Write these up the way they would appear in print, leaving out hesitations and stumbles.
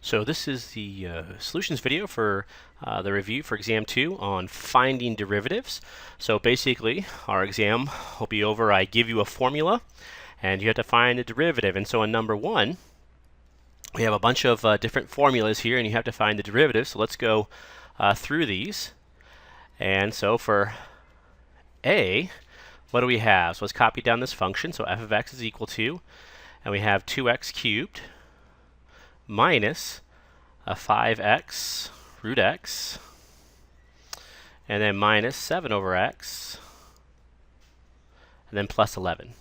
So this is the solutions video for the review for exam 2 on finding derivatives. So basically our exam will be over. I give you a formula and you have to find the derivative. And so in number 1 we have a bunch of different formulas here and you have to find the derivative. So let's go through these. And so for A, what do we have? So let's copy down this function. So f of x is equal to, and we have 2x cubed minus a 5x root x, and then minus 7 over x, and then plus 11.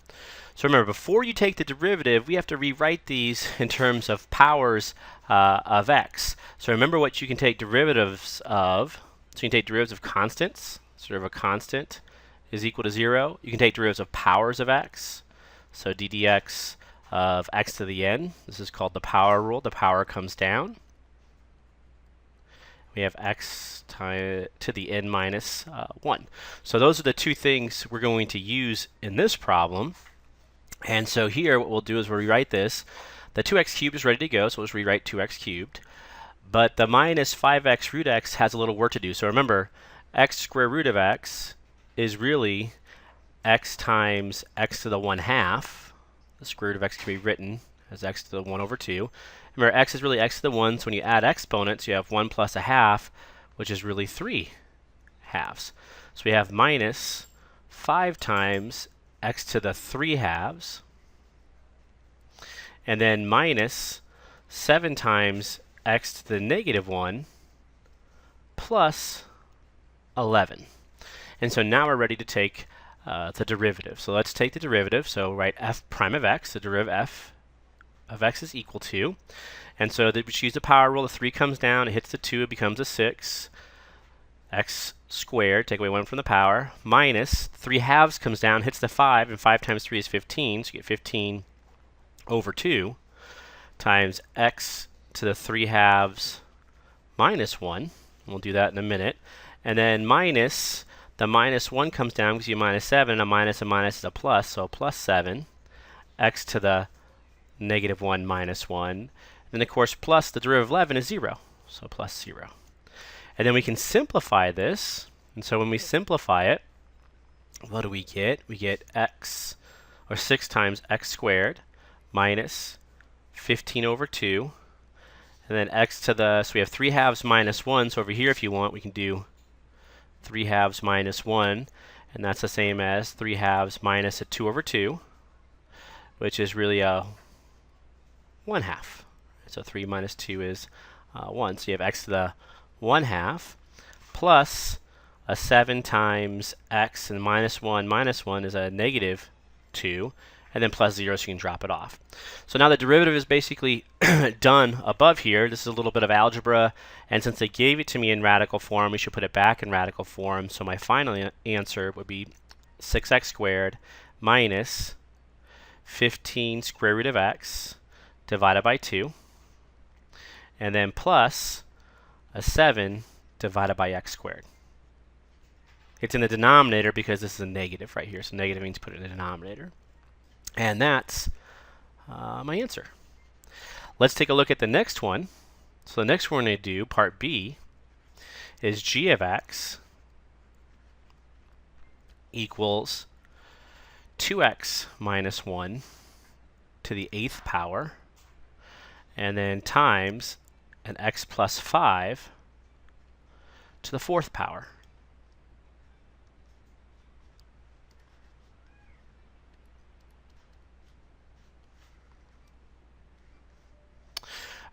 So remember, before you take the derivative, we have to rewrite these in terms of powers of x. So remember what you can take derivatives of. So you can take derivatives of constants. Sort of a constant is equal to 0. You can take derivatives of powers of x. So d dx of x to the n. This is called the power rule. The power comes down. We have x to the n minus 1. So those are the two things we're going to use in this problem. And so here what we'll do is we'll rewrite this. The 2x cubed is ready to go, so we'll just rewrite 2x cubed. But the minus 5x root x has a little work to do. So remember, x square root of x is really x times x to the 1/2. The square root of x can be written as x to the 1 over 2. Remember, x is really x to the 1, so when you add exponents, you have 1 plus a half, which is really 3 halves. So we have minus 5 times x to the 3 halves, and then minus 7 times x to the negative 1 plus 11. And so now we're ready to take the derivative. So let's take the derivative. So write f prime of x, the derivative f of x is equal to, and so we choose the power rule. The 3 comes down, it hits the 2, it becomes a 6. X squared, take away 1 from the power, minus 3 halves comes down, hits the 5, and 5 times 3 is 15, so you get 15 over 2 times x to the 3 halves minus 1. We'll do that in a minute. And then minus, the minus 1 comes down, gives you minus 7, and a minus is a plus, so plus 7, x to the negative 1 minus 1. And then of course plus the derivative of 11 is 0, so plus 0. And then we can simplify this, and so when we simplify it, what do we get? We get x, or 6 times x squared minus 15 over 2, and then x to the, so we have 3 halves minus 1, so over here if you want we can do 3 halves minus 1, and that's the same as 3 halves minus a 2 over 2, which is really a 1/2. So 3 minus 2 is 1, so you have x to the 1/2 plus a 7 times x, and minus 1 is a negative 2, and then plus 0, so you can drop it off. So now the derivative is basically done above here. This is a little bit of algebra, and since they gave it to me in radical form, we should put it back in radical form. So my final answer would be 6x squared minus 15 square root of x divided by 2, and then plus a 7 divided by x squared. It's in the denominator because this is a negative right here, so negative means put it in the denominator. And that's my answer. Let's take a look at the next one. So the next one we're going to do, part B, is g of x equals 2x minus 1 to the 8th power, and then times an x plus 5 to the 4th power.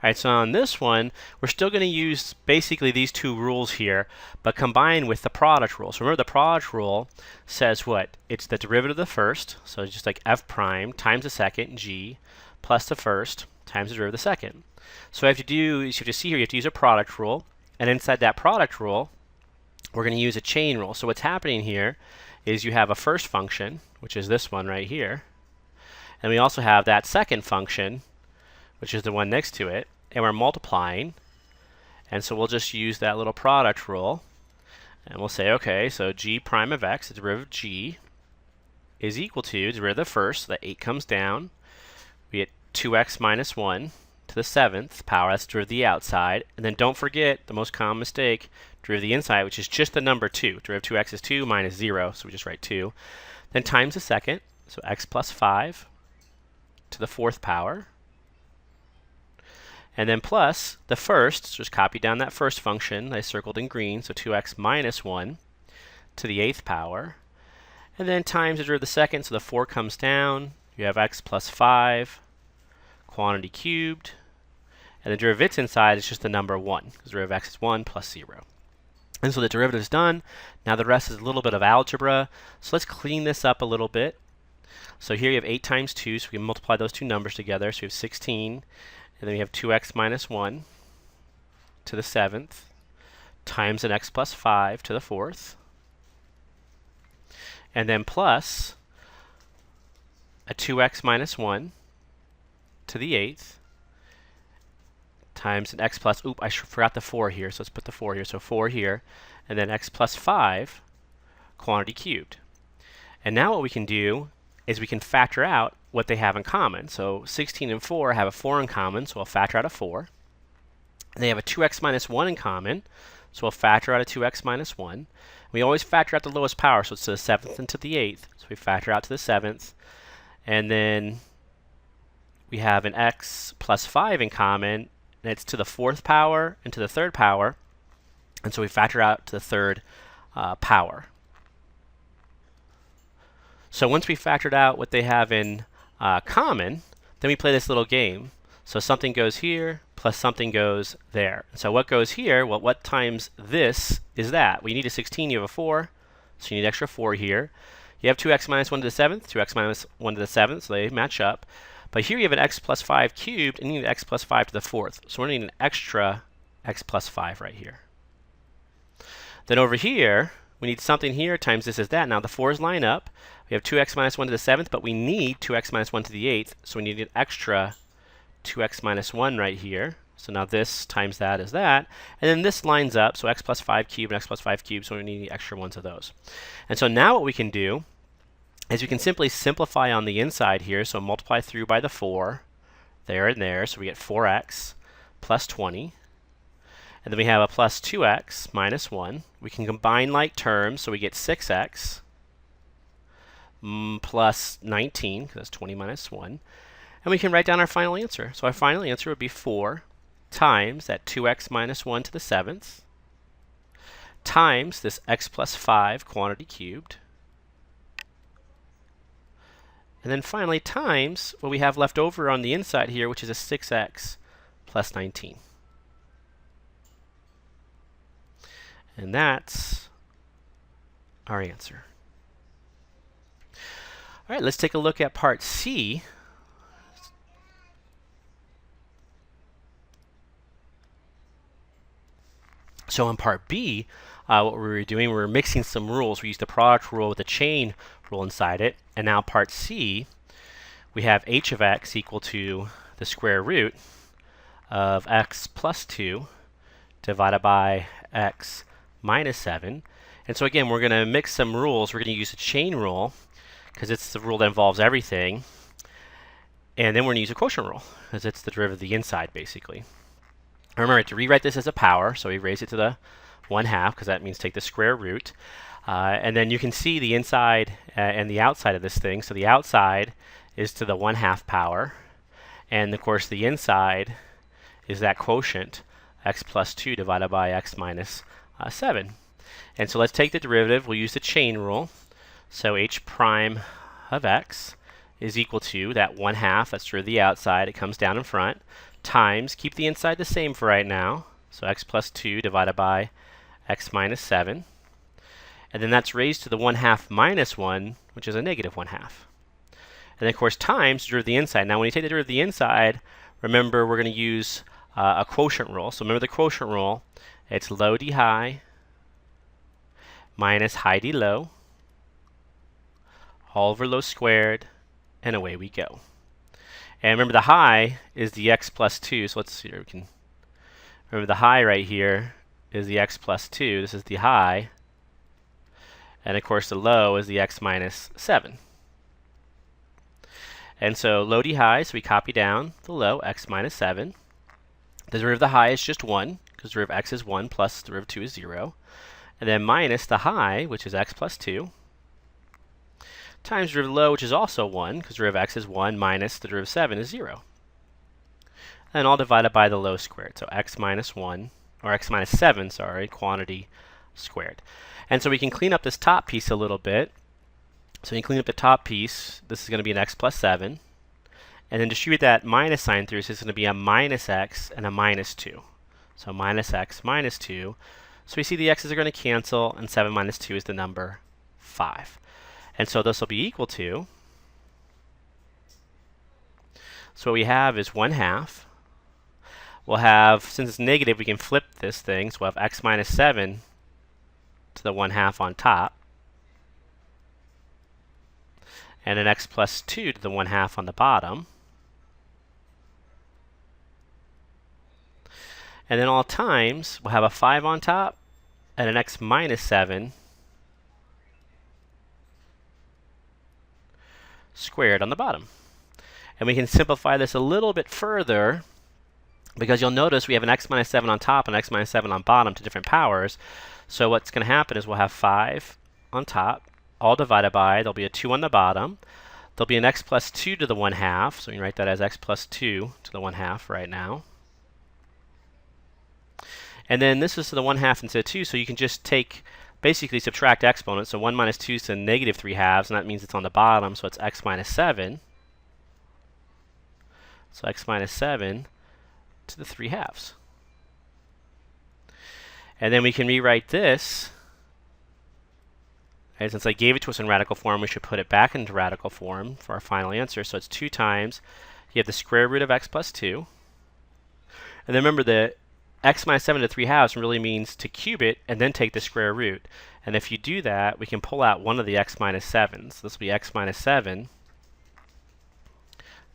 Alright, so on this one, we're still going to use basically these two rules here, but combined with the product rule. So remember, the product rule says what? It's the derivative of the first, so just like f prime times the second, g, plus the first times the derivative of the second. So what you have to do is you have to see here, you have to use a product rule, and inside that product rule, we're going to use a chain rule. So what's happening here is you have a first function, which is this one right here, and we also have that second function, which is the one next to it, and we're multiplying, and so we'll just use that little product rule, and we'll say, okay, so g prime of x, the derivative of g, is equal to the derivative of the first, so that 8 comes down, we get 2x minus 1 to the 7th power. That's derivative of the outside. And then don't forget the most common mistake, derivative of the inside, which is just the number 2. Derivative of 2x is 2 minus 0, so we just write 2. Then times the second, so x plus 5 to the 4th power. And then plus the first, so just copy down that first function that I circled in green, so 2x minus 1 to the 8th power. And then times the derivative of the second, so the 4 comes down. You have x plus 5, quantity cubed. And the derivative of its inside is just the number 1, because the derivative of x is 1 plus 0. And so the derivative is done. Now the rest is a little bit of algebra. So let's clean this up a little bit. So here you have 8 times 2, so we can multiply those two numbers together. So we have 16, and then we have 2x minus 1 to the 7th times an x plus 5 to the 4th. And then plus a 2x minus 1 to the 8th times an x plus, I forgot the 4 here, so let's put the 4 here. So 4 here, and then x plus 5 quantity cubed. And now what we can do is we can factor out what they have in common. So 16 and 4 have a 4 in common, so we'll factor out a 4. And they have a 2x minus 1 in common, so we'll factor out a 2x minus 1. We always factor out the lowest power, so it's to the 7th and to the 8th. So we factor out to the 7th. And then we have an x plus 5 in common, and it's to the 4th power and to the 3rd power. And so we factor out to the 3rd power. So once we factored out what they have in common, then we play this little game. So something goes here, plus something goes there. So what goes here, well, what times this is that? Well, you need a 16, you have a 4, so you need extra 4 here. You have 2x minus 1 to the 7th, 2x minus 1 to the 7th, so they match up. But here you have an x plus 5 cubed, and you need an x plus 5 to the 4th. So we're going to need an extra x plus 5 right here. Then over here, we need something here times this is that. Now the 4's line up. We have 2x minus 1 to the 7th, but we need 2x minus 1 to the 8th, so we need an extra 2x minus 1 right here. So now this times that is that. And then this lines up, so x plus 5 cubed and x plus 5 cubed, so we need the extra ones of those. And so now what we can do is we can simply simplify on the inside here, so multiply through by the 4, there and there, so we get 4x plus 20. And then we have a plus 2x minus 1. We can combine like terms, so we get 6x plus 19, because that's 20 minus 1. And we can write down our final answer. So our final answer would be 4 times that 2x minus 1 to the 7th times this x plus 5 quantity cubed. And then finally times what we have left over on the inside here, which is a 6x plus 19. And that's our answer. All right, let's take a look at part C. So in part B, what we were doing, we were mixing some rules. We used the product rule with the chain rule inside it. And now part C, we have h of x equal to the square root of x plus 2 divided by x minus 7. And so again, we're going to mix some rules. We're going to use the chain rule because it's the rule that involves everything. And then we're going to use a quotient rule because it's the derivative of the inside, basically. Remember to rewrite this as a power, so we raise it to the 1/2 because that means take the square root. And then you can see the inside and the outside of this thing. So the outside is to the 1/2 power. And of course the inside is that quotient, x plus 2 divided by x minus 7. And so let's take the derivative. We'll use the chain rule. So h prime of x is equal to that 1/2, that's through the outside, it comes down in front, times, keep the inside the same for right now, so x plus 2 divided by x minus 7. And then that's raised to the 1/2 minus 1, which is a negative 1/2. And then of course times the derivative of the inside. Now when you take the derivative of the inside, remember we're going to use a quotient rule. So remember the quotient rule, it's low d high minus high d low, all over low squared, and away we go. And remember the high is the x plus 2, so let's see here, we can remember the high right here is the x plus 2, this is the high, and of course the low is the x minus 7. And so low d high, so we copy down the low, x minus 7, The derivative of the high is just 1, because the derivative of x is 1 plus the derivative of 2 is 0. And then minus the high, which is x plus 2, times the derivative of low, which is also 1, because the derivative of x is 1 minus the derivative of 7 is 0. And all divided by the low squared. So x minus 1, or x minus 7, sorry, quantity squared. And so we can clean up this top piece a little bit. So you clean up the top piece, this is going to be an x plus 7. And then distribute that minus sign through, so it's going to be a minus x and a minus 2. So minus x minus 2. So we see the x's are going to cancel, and 7 minus 2 is the number 5. And so this will be equal to, so what we have is 1/2. We'll have, since it's negative, we can flip this thing, so we'll have x minus 7 to the 1/2 on top, and an x plus 2 to the 1/2 on the bottom. And then all times, we'll have a 5 on top and an x minus 7 squared on the bottom. And we can simplify this a little bit further, because you'll notice we have an x minus 7 on top and x minus 7 on bottom to different powers. So what's going to happen is we'll have 5 on top, all divided by, there'll be a 2 on the bottom. There'll be an x plus 2 to the 1/2, so we can write that as x plus 2 to the 1/2 right now. And then this is to the 1/2 instead of 2, so you can just take, basically subtract exponents. So 1 minus 2 is to negative 3/2, and that means it's on the bottom, so it's x minus 7. So x minus 7 to the 3/2. And then we can rewrite this. Okay, since I gave it to us in radical form, we should put it back into radical form for our final answer. So it's 2 times, you have the square root of x plus 2. And then remember, the x minus 7 to 3/2 really means to cube it and then take the square root. And if you do that, we can pull out one of the x minus 7s. This will be x minus 7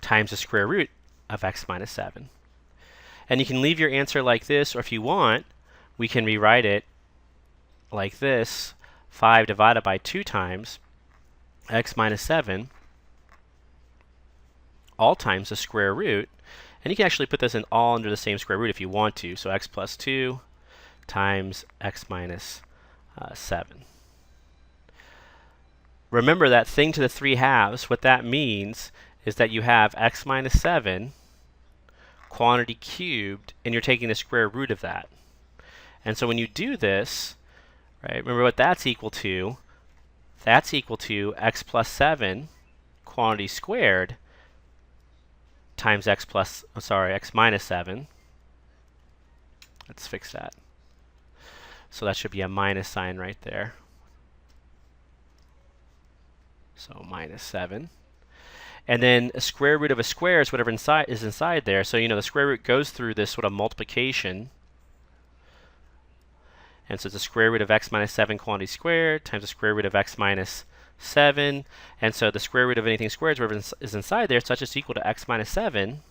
times the square root of x minus 7. And you can leave your answer like this, or if you want, we can rewrite it like this. 5 divided by 2 times x minus 7, all times the square root. And you can actually put this in all under the same square root if you want to. So x plus 2 times x minus 7. Remember that thing to the 3/2, what that means is that you have x minus 7 quantity cubed, and you're taking the square root of that. And so when you do this, right, remember what that's equal to. That's equal to x plus 7 quantity squared times x minus 7. Let's fix that. So that should be a minus sign right there. So minus 7. And then a square root of a square is whatever is inside there. So you know the square root goes through this sort of multiplication. And so it's the square root of x minus 7 quantity squared times the square root of x minus 7. And so the square root of anything squared is whatever is inside there. So that's just equal to x minus 7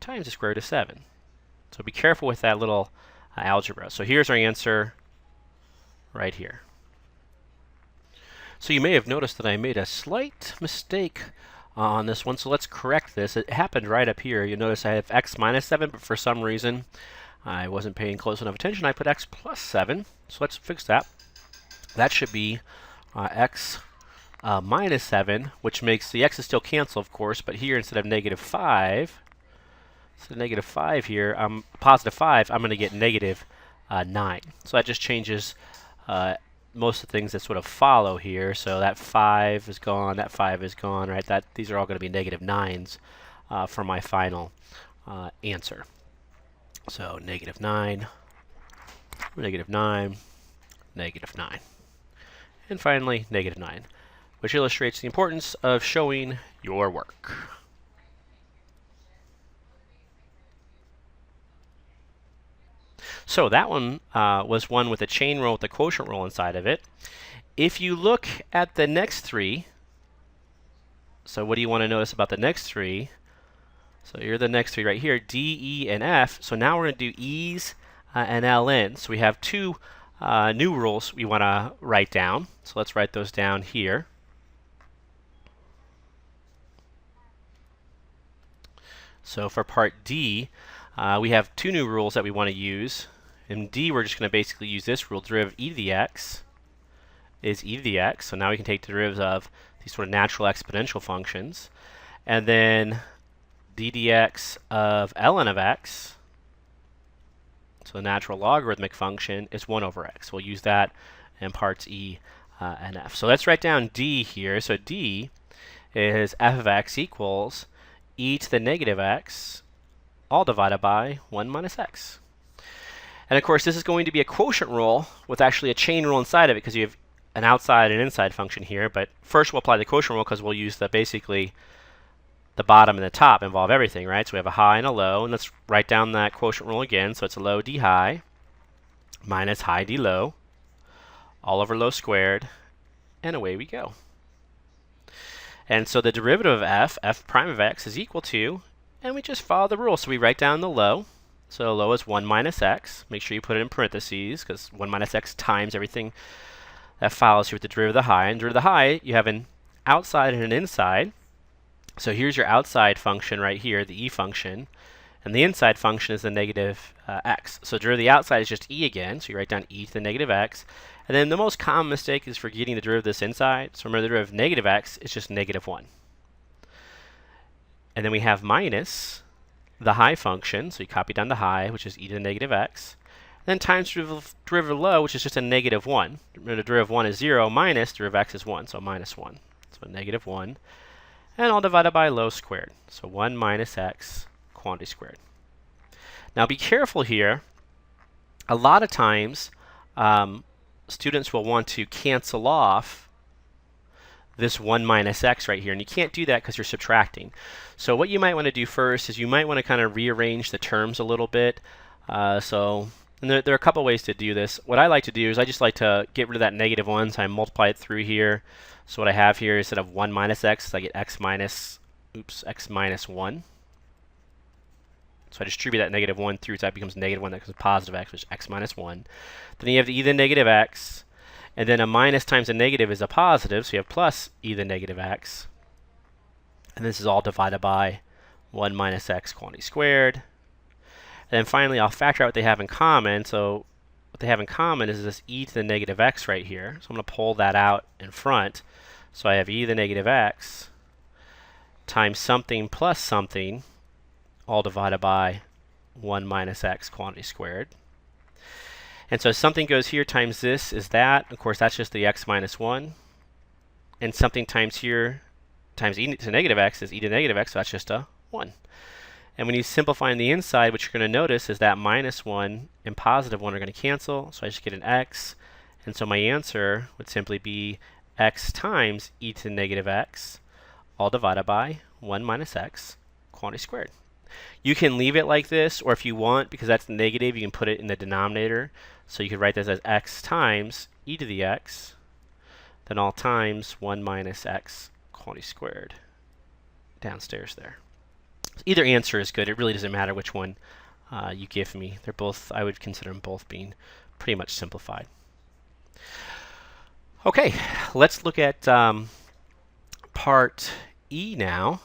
times the square root of 7. So be careful with that little algebra. So here's our answer right here. So you may have noticed that I made a slight mistake on this one. So let's correct this. It happened right up here. You notice I have x minus 7, but for some reason I wasn't paying close enough attention. I put x plus 7. So let's fix that. That should be x minus 7, which makes the x's still cancel, of course, but here instead of negative 5, here, positive 5, I'm going to get negative 9. So that just changes most of the things that sort of follow here. So that 5 is gone, that 5 is gone, right? These are all going to be negative 9s for my final answer. So negative 9, negative 9, negative 9. And finally, negative 9, which illustrates the importance of showing your work. So that one was one with a chain rule with a quotient rule inside of it. If you look at the next three, so what do you want to notice about the next three? So here are the next three right here, D, E, and F. So now we're going to do E's and LN. So we have two new rules we want to write down. So let's write those down here. So for part D, we have two new rules that we want to use. In D, we're just going to basically use this rule: derivative e to the x is e to the x. So now we can take derivatives of these sort of natural exponential functions. And then d dx of ln of x, so the natural logarithmic function, is 1 over x. We'll use that in parts E and F. So let's write down D here. So D is f of x equals e to the negative x, all divided by 1 minus x. And of course, this is going to be a quotient rule with actually a chain rule inside of it, because you have an outside and inside function here. But first we'll apply the quotient rule, because we'll use basically the bottom and the top involve everything, right? So we have a high and a low, and let's write down that quotient rule again. So it's a low d high minus high d low, all over low squared, and away we go. And so the derivative of f prime of x, is equal to, and we just follow the rule. So we write down the low. So low is 1 minus x. Make sure you put it in parentheses, because 1 minus x times everything that follows here with the derivative of the high. And derivative of the high, you have an outside and an inside. So here's your outside function right here, the e function. And the inside function is the negative x. So derivative of the outside is just e again. So you write down e to the negative x. And then the most common mistake is forgetting the derivative of this inside. So remember, the derivative of negative x is just negative 1. And then we have minus the high function. So you copy down the high, which is e to the negative x. And then times derivative of low, which is just a negative 1. Remember, the derivative of 1 is 0, minus derivative of x is 1, so minus 1. So negative 1. And all divided by low squared. So 1 minus x quantity squared. Now be careful here. A lot of times, students will want to cancel off this 1 minus x right here. And you can't do that because you're subtracting. So what you might want to do first is you might want to kind of rearrange the terms a little bit. And there are a couple ways to do this. What I like to do is I just like to get rid of that negative 1, so I multiply it through here. So what I have here, instead of 1 minus x, I get x minus 1. So I distribute that negative 1 through, so that becomes negative 1, that becomes positive x, which is x minus 1. Then you have the e to the negative x, and then a minus times a negative is a positive, so you have plus e to the negative x. And this is all divided by 1 minus x quantity squared. And then finally, I'll factor out what they have in common. So what they have in common is this e to the negative x right here. So I'm going to pull that out in front. So I have e to the negative x times something plus something, all divided by 1 minus x quantity squared. And so something goes here times this is that. Of course, that's just the x minus 1. And something times here times e to the negative x is e to the negative x, so that's just a 1. And when you simplify on the inside, what you're going to notice is that minus 1 and positive 1 are going to cancel. So I just get an x. And so my answer would simply be x times e to the negative x, all divided by 1 minus x quantity squared. You can leave it like this, or if you want, because that's negative, you can put it in the denominator. So you could write this as x times e to the x, then all times 1 minus x quantity squared downstairs there. Either answer is good. It really doesn't matter which one you give me. They're both, I would consider them both being pretty much simplified. Okay, let's look at part E now.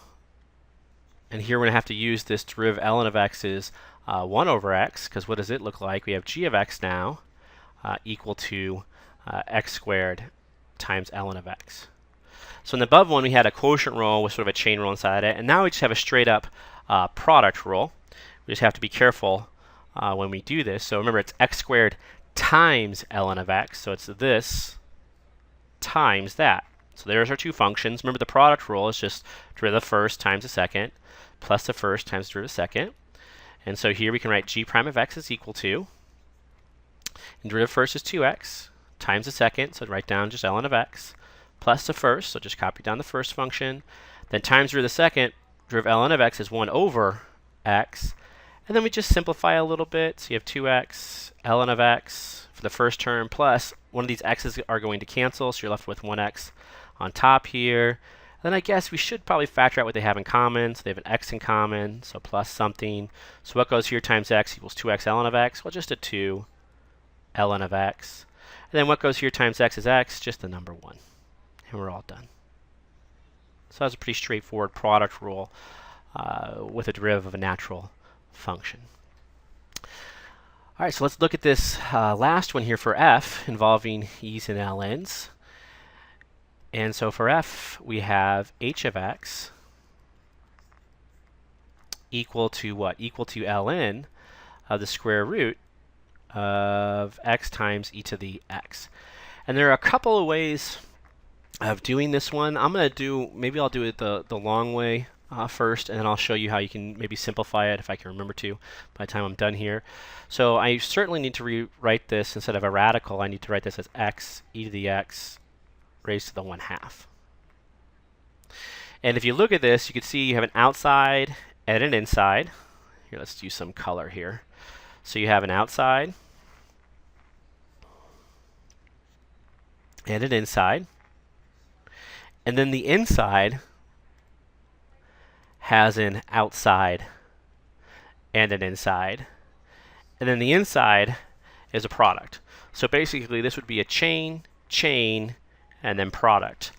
And here we're going to have to use this derivative ln of x is 1 over x, because what does it look like? We have g of x now equal to x squared times ln of x. So in the above one, we had a quotient rule with sort of a chain rule inside it, and now we just have a straight up product rule. We just have to be careful when we do this. So remember, it's x squared times ln of x, so it's this times that. So there's our two functions. Remember, the product rule is just derivative of the first times the second, plus the first times the derivative of the second. And so here we can write g prime of x is equal to, and derivative of first is 2x, times the second, so write down just ln of x, plus the first, so just copy down the first function, then times derivative of the second, derivative ln of x is 1 over x, and then we just simplify a little bit. So you have 2x ln of x for the first term, plus one of these x's are going to cancel, so you're left with 1x on top here. Then I guess we should probably factor out what they have in common. So they have an x in common, so plus something. So what goes here times x equals 2x ln of x? Well, just a 2 ln of x. And then what goes here times x is x, just the number 1. And we're all done. So that's a pretty straightforward product rule with a derivative of a natural function. All right, so let's look at this last one here for f involving e's and ln's. And so for f, we have h of x equal to what? Equal to ln of the square root of x times e to the x. And there are a couple of ways of doing this one. I'm going to do, maybe I'll do it the long way first, and then I'll show you how you can maybe simplify it if I can remember to by the time I'm done here. So I certainly need to rewrite this instead of a radical. I need to write this as x e to the x raised to the 1/2. And if you look at this, you can see you have an outside and an inside. Here, let's do some color here. So you have an outside and an inside. And then the inside has an outside and an inside. And then the inside is a product. So basically, this would be a chain, and then product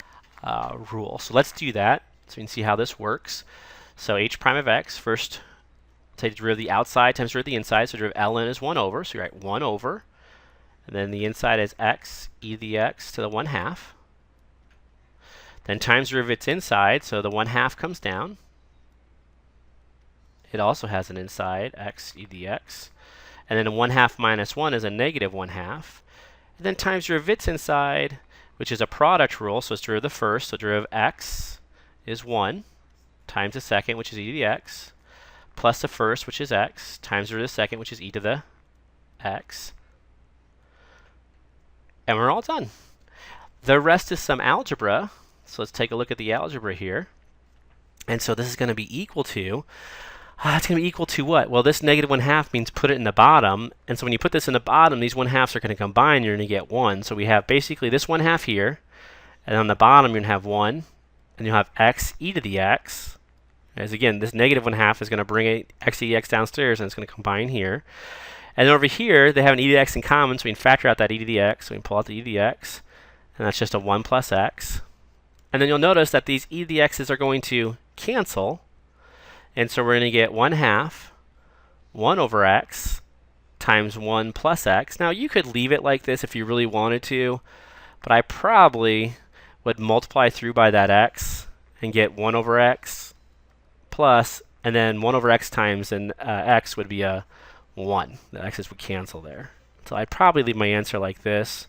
rule. So let's do that so you can see how this works. So h prime of x, first take the derivative of the outside times the derivative of the inside. So derivative ln is 1 over. So you write 1 over. And then the inside is x e to the x to the 1/2. Then times the derivative of its inside, so the 1/2 comes down. It also has an inside, x e to the x. And then a 1/2 minus 1 is a negative 1/2. And then times the derivative of its inside, which is a product rule, so it's derivative of the first, so derivative of x is 1 times the second, which is e to the x, plus the first, which is x, times the derivative of the second, which is e to the x. And we're all done. The rest is some algebra. So let's take a look at the algebra here. And so this is going to be equal to, it's going to be equal to what? Well, this negative 1/2 means put it in the bottom. And so when you put this in the bottom, these 1/2s are going to combine. You're going to get 1. So we have basically this 1/2 here. And on the bottom, you're going to have 1. And you'll have x e to the x. As again, this negative 1/2 is going to bring x e to the x downstairs, and it's going to combine here. And over here, they have an e to the x in common, so we can factor out that e to the x. So we can pull out the e to the x. And that's just a 1 plus x. And then you'll notice that these e to the x's are going to cancel. And so we're going to get 1/2, 1 over x, times 1 plus x. Now, you could leave it like this if you really wanted to, but I probably would multiply through by that x and get 1 over x plus, and then 1 over x times an x would be a 1. The x's would cancel there. So I'd probably leave my answer like this.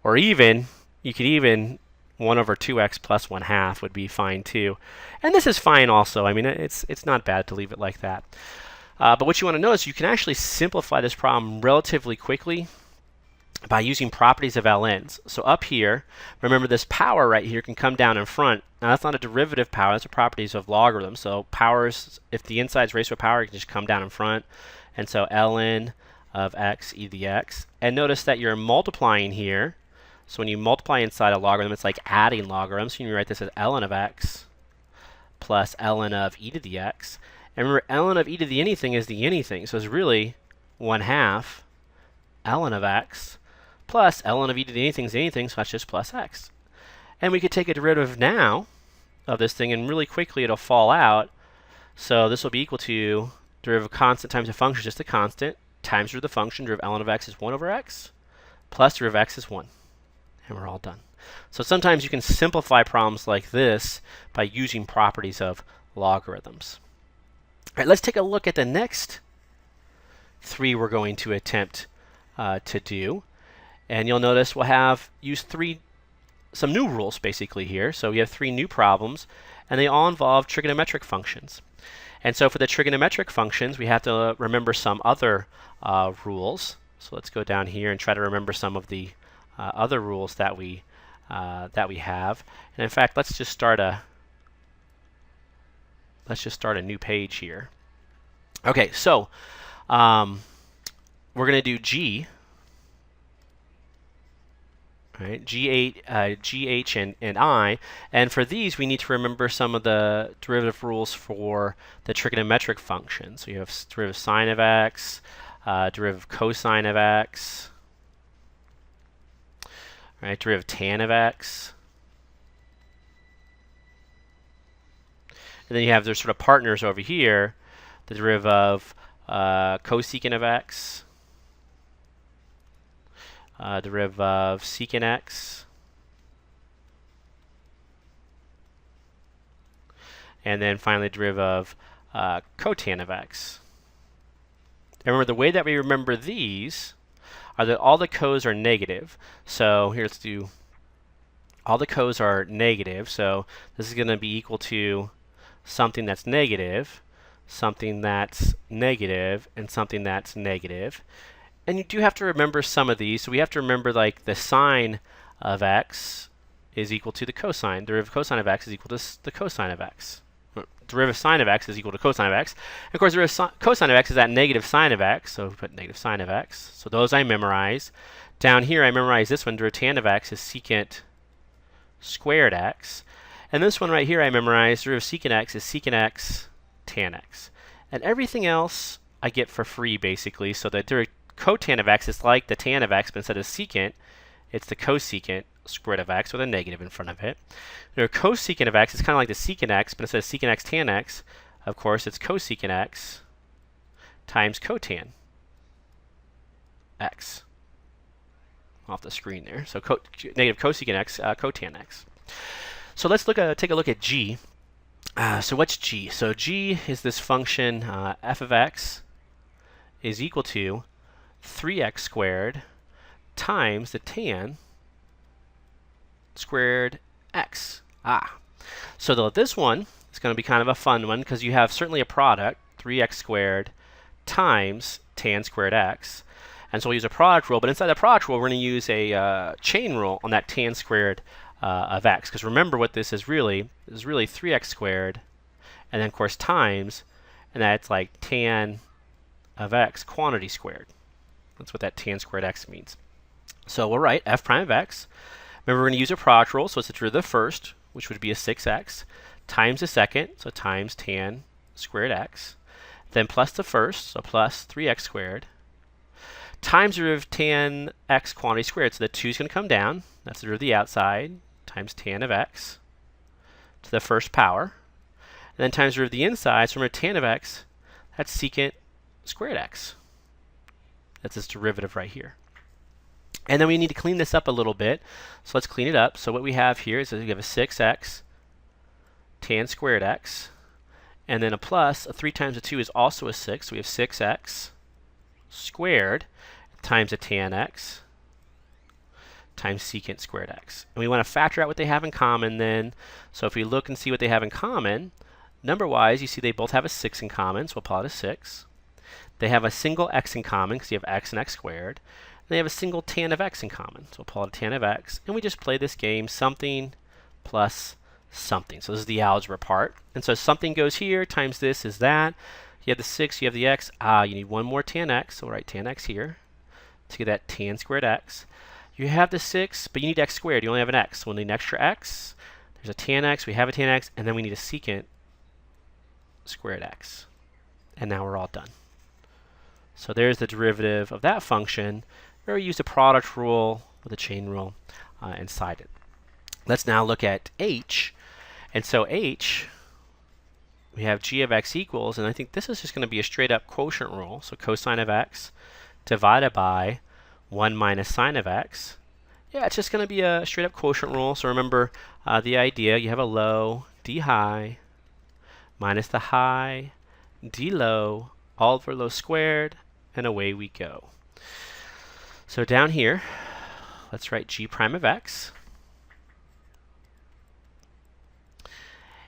Or even, you could even 1 over 2x plus 1/2 would be fine too. And this is fine also. I mean, it's not bad to leave it like that. But what you want to notice, you can actually simplify this problem relatively quickly by using properties of ln's. So up here, remember this power right here can come down in front. Now that's not a derivative power, that's the properties of logarithm. So powers, if the inside is raised to a power, it can just come down in front. And so ln of x e to the x. And notice that you're multiplying here. So when you multiply inside a logarithm, it's like adding logarithms. So you can write this as ln of x plus ln of e to the x. And remember, ln of e to the anything is the anything. So it's really 1/2 ln of x plus ln of e to the anything is anything, so that's just plus x. And we could take a derivative now of this thing, and really quickly it'll fall out. So this will be equal to derivative of constant times a function, just a constant, times derivative of the function, derivative of ln of x is 1 over x, plus derivative of x is 1. And we're all done. So sometimes you can simplify problems like this by using properties of logarithms. All right, let's take a look at the next 3 we're going to attempt to do. And you'll notice we'll have used some new rules basically here. So we have 3 new problems, and they all involve trigonometric functions. And so for the trigonometric functions, we have to remember some other rules. So let's go down here and try to remember some of the other rules that we have. And in fact, let's just start a new page here. Okay, so we're going to do G. Right, G8, GH, and I. And for these, we need to remember some of the derivative rules for the trigonometric function. So you have derivative sine of x, derivative cosine of x, right, derivative tan of x. And then you have their sort of partners over here, the derivative of cosecant of x, derivative of secant x, and then finally derivative of cotan of x. And remember, the way that we remember these are that all the co's are negative. So here, let's do all the co's are negative. So this is going to be equal to something that's negative, something that's negative, and something that's negative. And you do have to remember some of these. So we have to remember, like, the sine of x is equal to the cosine. Derivative cosine of x is equal to the cosine of x. Derivative sine of x is equal to cosine of x. And of course, derivative cosine of x is that negative sine of x. So we put negative sine of x. So those I memorize. Down here, I memorize this one. Derivative tan of x is secant squared x. And this one right here, I memorize. Derivative secant x is secant x tan x. And everything else I get for free, basically. So the derivative cotan of x is like the tan of x, but instead of secant, it's the cosecant squared of x with a negative in front of it. The cosecant of x is kind of like the secant x, but instead of secant x tan x, of course, it's cosecant x times cotan x. Off the screen there. So negative cosecant x, cotan x. So let's take a look at g. So what's g? So g is this function f of x is equal to 3x squared times the tan squared x. So this one is going to be kind of a fun one because you have certainly a product, 3x squared times tan squared x. And so we'll use a product rule, but inside the product rule, we're going to use a chain rule on that tan squared of x. Because remember what this is really 3x squared, and then of course times, and that's like tan of x quantity squared. That's what that tan squared x means. So we'll write f prime of x. Remember, we're going to use a product rule, so it's the derivative of the first, which would be a 6x, times the second, so times tan squared x, then plus the first, so plus 3x squared, times the derivative of tan x quantity squared. So the 2 is going to come down. That's the derivative of the outside, times tan of x to the first power. And then times the derivative of the inside. So remember, tan of x, that's secant squared x. That's this derivative right here. And then we need to clean this up a little bit. So let's clean it up. So what we have here is we have a 6x tan squared x. And then a plus, a 3 times a 2 is also a 6. So we have 6x squared times a tan x times secant squared x. And we want to factor out what they have in common then. So if we look and see what they have in common, number-wise, you see they both have a 6 in common, so we'll call it a 6. They have a single x in common because you have x and x squared. And they have a single tan of x in common, so we'll call it a tan of x. And we just play this game, something plus something. So this is the algebra part. And so something goes here, times this is that. You have the 6, you have the x. You need one more tan x, so we'll write tan x here to get that tan squared x. You have the 6, but you need x squared. You only have an x, so we'll need an extra x. There's a tan x, we have a tan x, and then we need a secant squared x. And now we're all done. So there's the derivative of that function, where we use the product rule with a chain rule inside it. Let's now look at h. And so h, we have g of x equals, and I think this is just going to be a straight up quotient rule. So cosine of x divided by 1 minus sine of x. Yeah, it's just going to be a straight up quotient rule. So remember the idea, you have a low d high minus the high d low, all over low squared, and away we go. So down here, let's write g prime of x.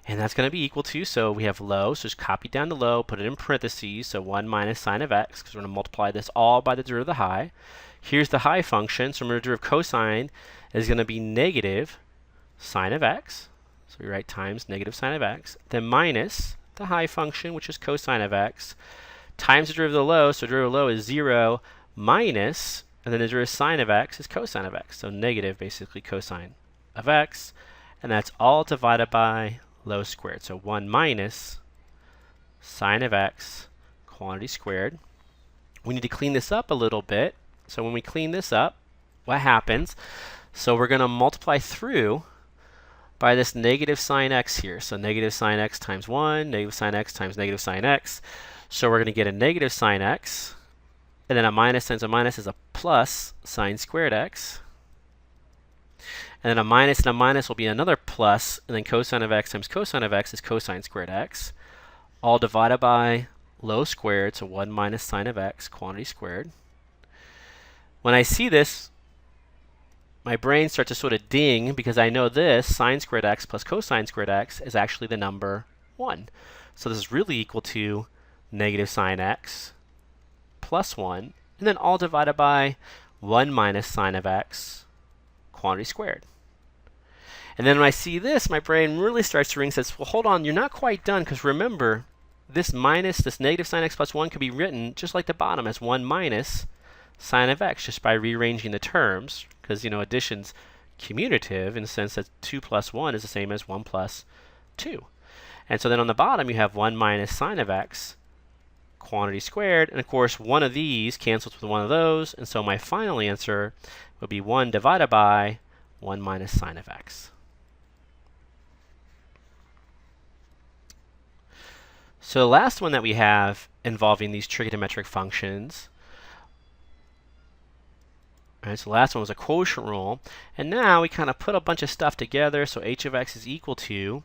And that's going to be equal to, so we have low, so just copy down the low, put it in parentheses, so 1 minus sine of x, because we're going to multiply this all by the derivative of the high. Here's the high function, so remember the derivative of cosine is going to be negative sine of x. So we write times negative sine of x, then minus the high function, which is cosine of x, times the derivative of the low, so derivative of the low is 0, minus, and then the derivative of sine of x is cosine of x, so negative basically cosine of x, and that's all divided by low squared. So 1 minus sine of x quantity squared. We need to clean this up a little bit. So when we clean this up, what happens? So we're going to multiply through by this negative sine x here. So negative sine x times 1, negative sine x times negative sine x. So we're going to get a negative sine x, and then a minus times a minus is a plus sine squared x. And then a minus will be another plus, and then cosine of x times cosine of x is cosine squared x. All divided by low squared, so 1 minus sine of x, quantity squared. When I see this, my brain starts to sort of ding because I know this sine squared x plus cosine squared x is actually the number 1. So this is really equal to negative sine x plus 1, and then all divided by 1 minus sine of x, quantity squared. And then when I see this, my brain really starts to ring and says, well, hold on, you're not quite done, because remember, this negative sine x plus 1 could be written just like the bottom as 1 minus sine of x, just by rearranging the terms, because addition's commutative in the sense that 2 plus 1 is the same as 1 plus 2. And so then on the bottom you have 1 minus sine of x, quantity squared, and of course one of these cancels with one of those, and so my final answer would be 1 divided by 1 minus sine of x. So the last one that we have involving these trigonometric functions, so the last one was a quotient rule, and now we kind of put a bunch of stuff together. So h of x is equal to,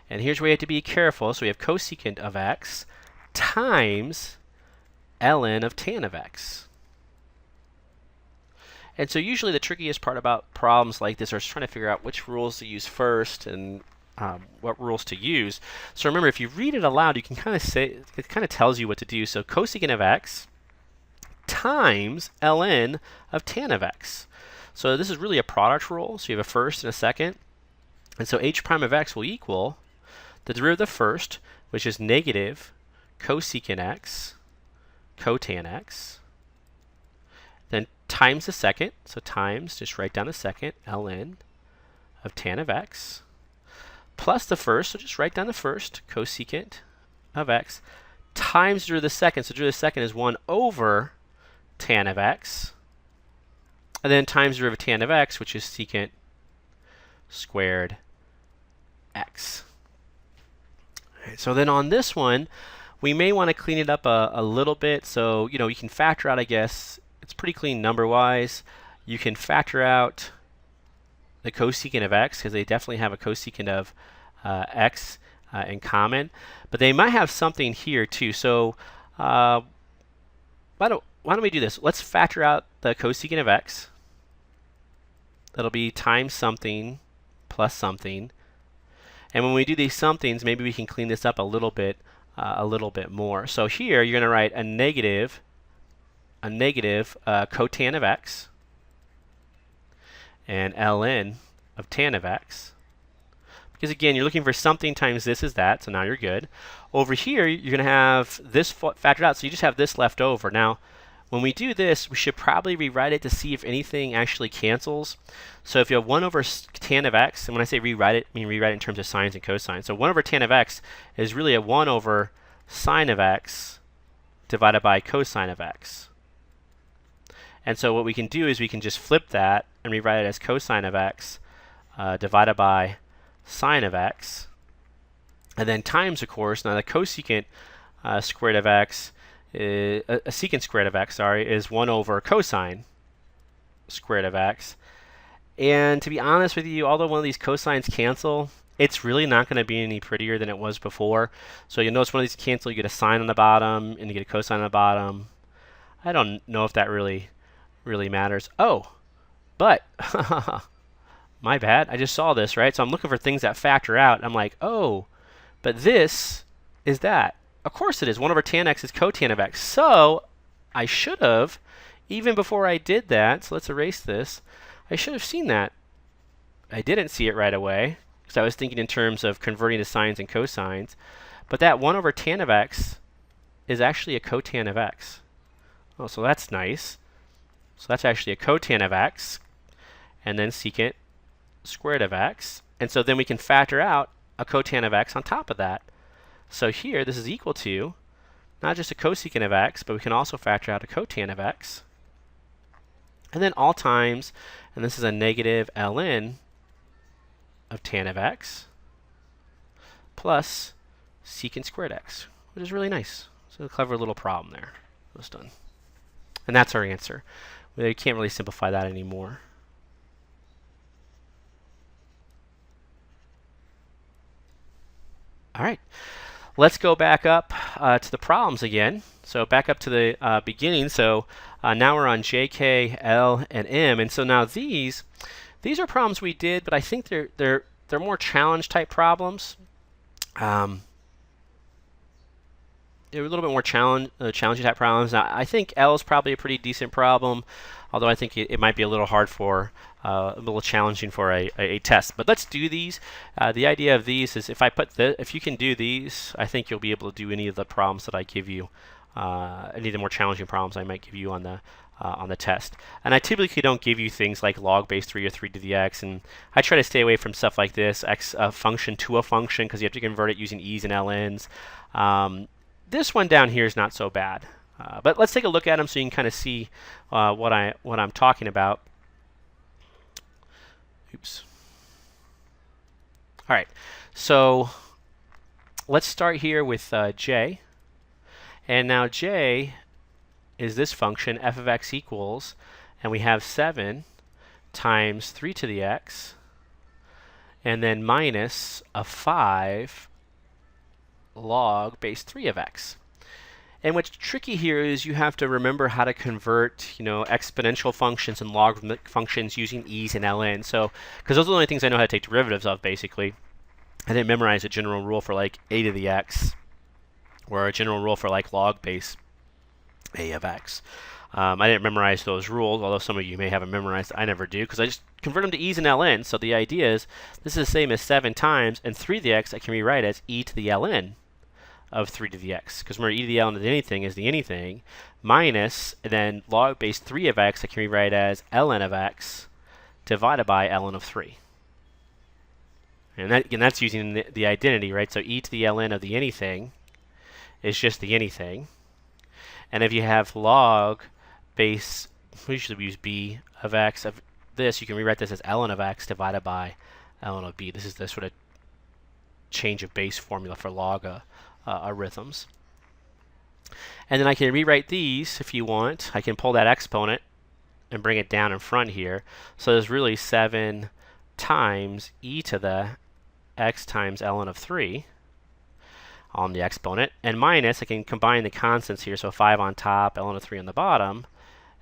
and here's where you have to be careful, so we have cosecant of x times ln of tan of x. And so usually the trickiest part about problems like this is trying to figure out which rules to use first and what rules to use. So remember, if you read it aloud, you can kind of say, it kind of tells you what to do. So cosecant of x times ln of tan of x. So this is really a product rule. So you have a first and a second. And so h prime of x will equal the derivative of the first, which is negative cosecant x cotan x, then times the second, so times, just write down the second, ln of tan of x, plus the first, so just write down the first, cosecant of x, times the derivative of the second, so the derivative of the second is 1 over tan of x, and then times the derivative of tan of x, which is secant squared x. All right, so then on this one, we may want to clean it up a little bit. So, you can factor out, I guess, it's pretty clean number-wise. You can factor out the cosecant of x, because they definitely have a cosecant of x in common. But they might have something here, too. So why don't we do this? Let's factor out the cosecant of x. That'll be times something plus something. And when we do these somethings, maybe we can clean this up a little bit more. So here you're going to write a negative cotan of x and ln of tan of x. Because again, you're looking for something times this is that, so now you're good. Over here, you're going to have this factored out, so you just have this left over. Now, when we do this, we should probably rewrite it to see if anything actually cancels. So if you have 1 over tan of x, and when I say rewrite it, I mean rewrite it in terms of sines and cosines. So 1 over tan of x is really a 1 over sine of x divided by cosine of x. And so what we can do is we can just flip that and rewrite it as cosine of x divided by sine of x. And then times, of course, now the cosecant squared of x, a secant squared of x, is 1 over cosine squared of x. And to be honest with you, although one of these cosines cancel, it's really not going to be any prettier than it was before. So you'll notice one of these cancel, you get a sine on the bottom, and you get a cosine on the bottom. I don't know if that really matters. Oh, but my bad. I just saw this, right? So I'm looking for things that factor out. I'm like, oh, but this is that. Of course it is. 1 over tan x is cotan of x. So I should have, even before I did that, so let's erase this, I should have seen that. I didn't see it right away, because I was thinking in terms of converting to sines and cosines. But that 1 over tan of x is actually a cotan of x. Oh, so that's nice. So that's actually a cotan of x, and then secant squared of x. And so then we can factor out a cotan of x on top of that. So here, this is equal to not just a cosecant of x, but we can also factor out a cotan of x. And then all times, and this is a negative ln of tan of x plus secant squared x, which is really nice. So a clever little problem there. That's done. And that's our answer. We can't really simplify that anymore. All right. Let's go back up to the problems again. So back up to the beginning. So now we're on J, K, L, and M. And so now these are problems we did, but I think they're more challenge type problems. They're a little bit more challenging type problems. Now, I think L is probably a pretty decent problem, although I think it might be a little hard for, a little challenging for a test. But let's do these. The idea of these is if you can do these, I think you'll be able to do any of the problems that I give you, any of the more challenging problems I might give you on the test. And I typically don't give you things like log base 3 or 3 to the x, and I try to stay away from stuff like this, x function to a function, because you have to convert it using e's and ln's. This one down here is not so bad, but let's take a look at them so you can kind of see what I'm talking about. Oops. All right, so let's start here with J, and now J is this function f of x equals, and we have 7 times 3 to the x, and then minus a 5 log base 3 of x. And what's tricky here is you have to remember how to convert, exponential functions and logarithmic functions using e's and ln. So, because those are the only things I know how to take derivatives of, basically. I didn't memorize a general rule for like a to the x, or a general rule for like log base a of x. I didn't memorize those rules, although some of you may have them memorized. I never do, because I just convert them to e's and ln. So the idea is this is the same as 7 times, and 3 to the x I can rewrite as e to the ln of 3 to the x, because remember, e to the ln of the anything is the anything, minus, and then log base 3 of x I can rewrite as ln of x divided by ln of 3. And that, again, that's using the identity, right? So e to the ln of the anything is just the anything. And if you have log base, we usually use b of x of this, you can rewrite this as ln of x divided by ln of b. This is the sort of change of base formula for logarithms. And then I can rewrite these if you want. I can pull that exponent and bring it down in front here. So there's really 7 times e to the x times ln of 3 on the exponent, and minus, I can combine the constants here, so 5 on top, ln of 3 on the bottom,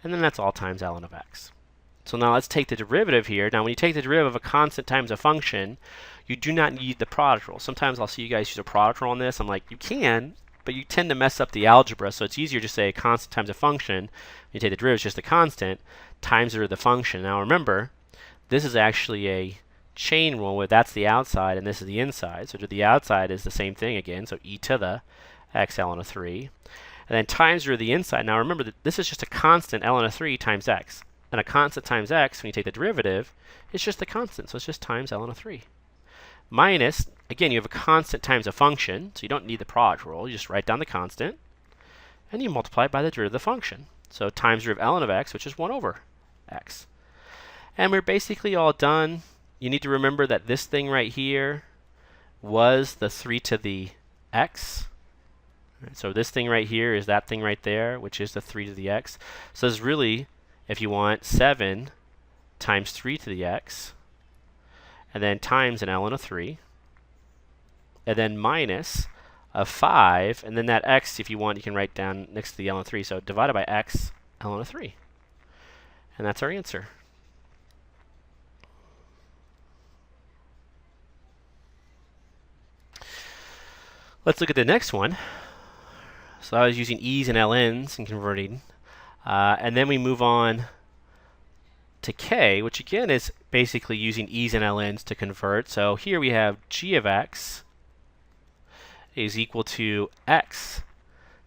and then that's all times ln of x. So now let's take the derivative here. Now when you take the derivative of a constant times a function, you do not need the product rule. Sometimes I'll see you guys use a product rule on this. I'm like, you can, but you tend to mess up the algebra, so it's easier to say a constant times a function. When you take the derivative, it's just a constant, times the function. Now remember, this is actually a chain rule where that's the outside and this is the inside. So to the outside is the same thing again, so e to the x ln of 3. And then times the inside. Now remember that this is just a constant ln of 3 times x. And a constant times x, when you take the derivative, it's just the constant, so it's just times ln of 3. Minus, again, you have a constant times a function, so you don't need the product rule. You just write down the constant, and you multiply it by the derivative of the function. So times ln of x, which is 1 over x. And we're basically all done. You need to remember that this thing right here was the 3 to the x. Right, so this thing right here is that thing right there, which is the 3 to the x. So this is really, if you want, 7 times 3 to the x, and then times an ln of 3, and then minus a 5, and then that x, if you want, you can write down next to the ln of 3. So divided by x ln of 3. And that's our answer. Let's look at the next one. So I was using e's and ln's and converting. And then we move on to k, which again is basically using e's and ln's to convert. So here we have g of x is equal to x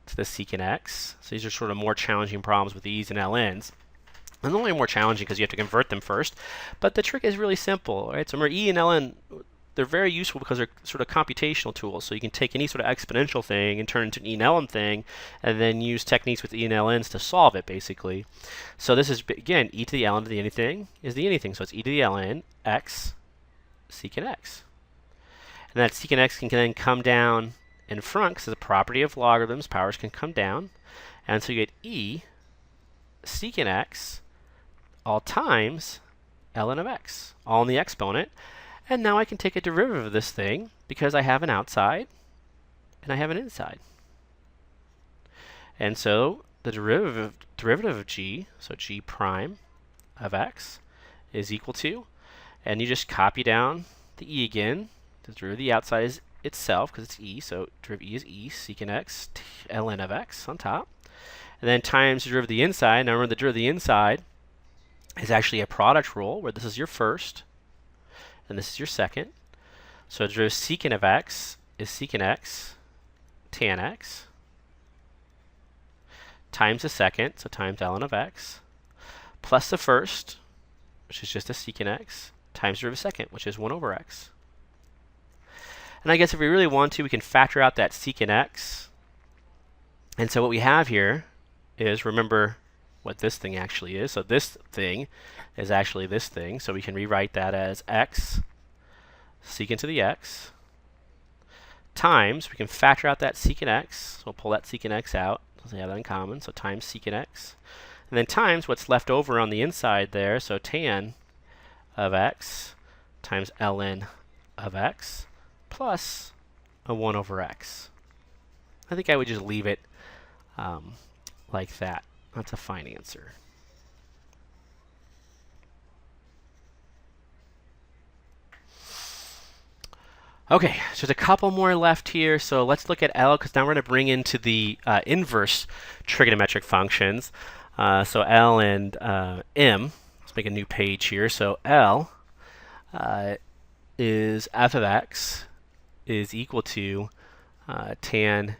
to the secant x. So these are sort of more challenging problems with e's and ln's. And only more challenging because you have to convert them first. But the trick is really simple, right? So remember, e and ln, they're very useful because they're sort of computational tools. So you can take any sort of exponential thing and turn it into an e and ln thing, and then use techniques with e and ln's to solve it, basically. So this is, again, e to the ln of the anything is the anything. So it's e to the ln x secant x. And that secant x can then come down in front, because the property of logarithms, powers can come down. And so you get e secant x all times ln of x, all in the exponent. And now I can take a derivative of this thing because I have an outside and I have an inside. And so the derivative of g, so g prime of x, is equal to, and you just copy down the e again. The derivative of the outside is itself because it's e, so derivative e is e secant x ln of x on top. And then times the derivative of the inside. Now remember, the derivative of the inside is actually a product rule where this is your first and this is your second. So the derivative secant of x is secant x tan x times the second, so times ln of x, plus the first, which is just a secant x, times the derivative of second, which is 1 over x. And I guess if we really want to, we can factor out that secant x. And so what we have here is, remember what this thing actually is. So this thing is actually this thing. So we can rewrite that as x secant to the x times, we can factor out that secant x. So we'll pull that secant x out. So we have that in common. So times secant x. And then times what's left over on the inside there. So tan of x times ln of x plus a 1 over x. I think I would just leave it like that. That's a fine answer. Okay, so there's a couple more left here. So let's look at L, because now we're going to bring into the inverse trigonometric functions. So L and M. Let's make a new page here. So L is f of x is equal to tan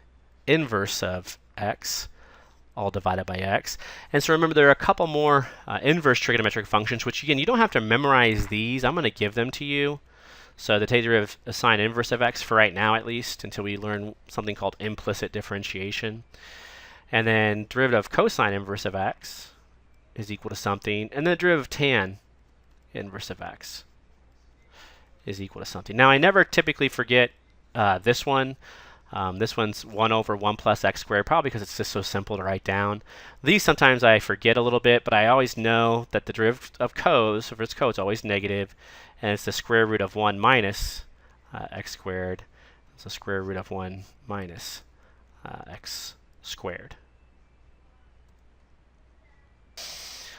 inverse of x, all divided by x. And so remember, there are a couple more inverse trigonometric functions, which again, you don't have to memorize these. I'm going to give them to you. So the derivative of sine inverse of x for right now, at least, until we learn something called implicit differentiation. And then derivative of cosine inverse of x is equal to something. And then the derivative of tan inverse of x is equal to something. Now, I never typically forget this one. This one's 1 over 1 plus x squared, probably because it's just so simple to write down. These sometimes I forget a little bit, but I always know that the derivative of cos, if it's cos, is always negative, and it's the square root of 1 minus x squared. It's the square root of 1 minus x squared.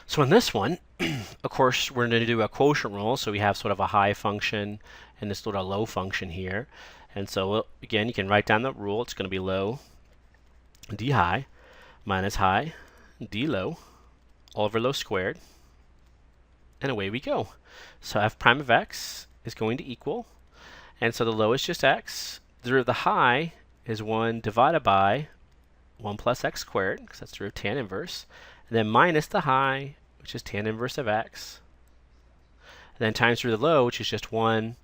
So in this one, of course, we're going to do a quotient rule, so we have sort of a high function and this little low function here. And so, again, you can write down the rule. It's going to be low d high minus high d low all over low squared. And away we go. So f prime of x is going to equal. And so the low is just x. The derivative of the high is 1 divided by 1 plus x squared, because that's the derivative of tan inverse. And then minus the high, which is tan inverse of x. And then times through the low, which is just 1.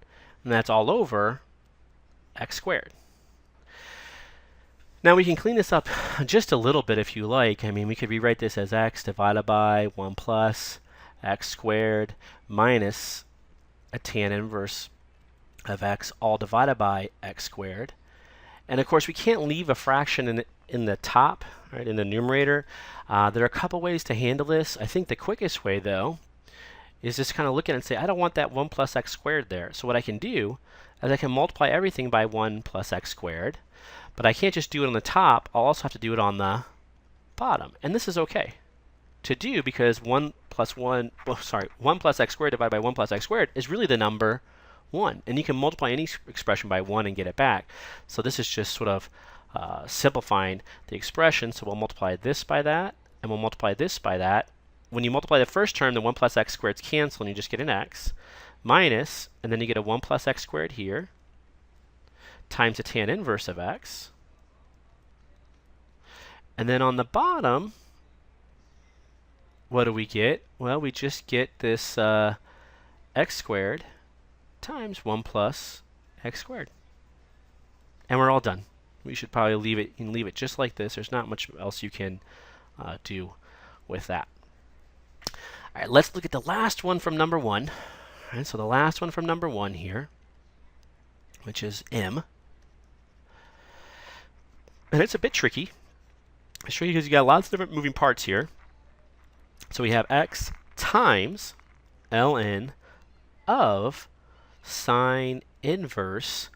And that's all over x squared. Now we can clean this up just a little bit if you like. I mean, we could rewrite this as x divided by 1 plus x squared minus a tan inverse of x all divided by x squared. And of course, we can't leave a fraction in the top, right, in the numerator. There are a couple ways to handle this. I think the quickest way, though, is just kind of look at it and say, I don't want that 1 plus x squared there. So what I can do is I can multiply everything by 1 plus x squared. But I can't just do it on the top. I'll also have to do it on the bottom. And this is okay to do because 1 plus x squared divided by 1 plus x squared is really the number 1. And you can multiply any expression by 1 and get it back. So this is just sort of simplifying the expression. So we'll multiply this by that, and we'll multiply this by that. When you multiply the first term, the 1 plus x squareds cancel, and you just get an x, minus, and then you get a 1 plus x squared here, times the tan inverse of x. And then on the bottom, what do we get? Well, we just get this x squared times 1 plus x squared. And we're all done. We should probably leave it. You can leave it just like this. There's not much else you can do with that. All right, let's look at the last one from number 1. All right, so the last one from number 1 here, which is m. And it's a bit tricky. I'll show you because you got lots of different moving parts here. So we have x times ln of sine inverse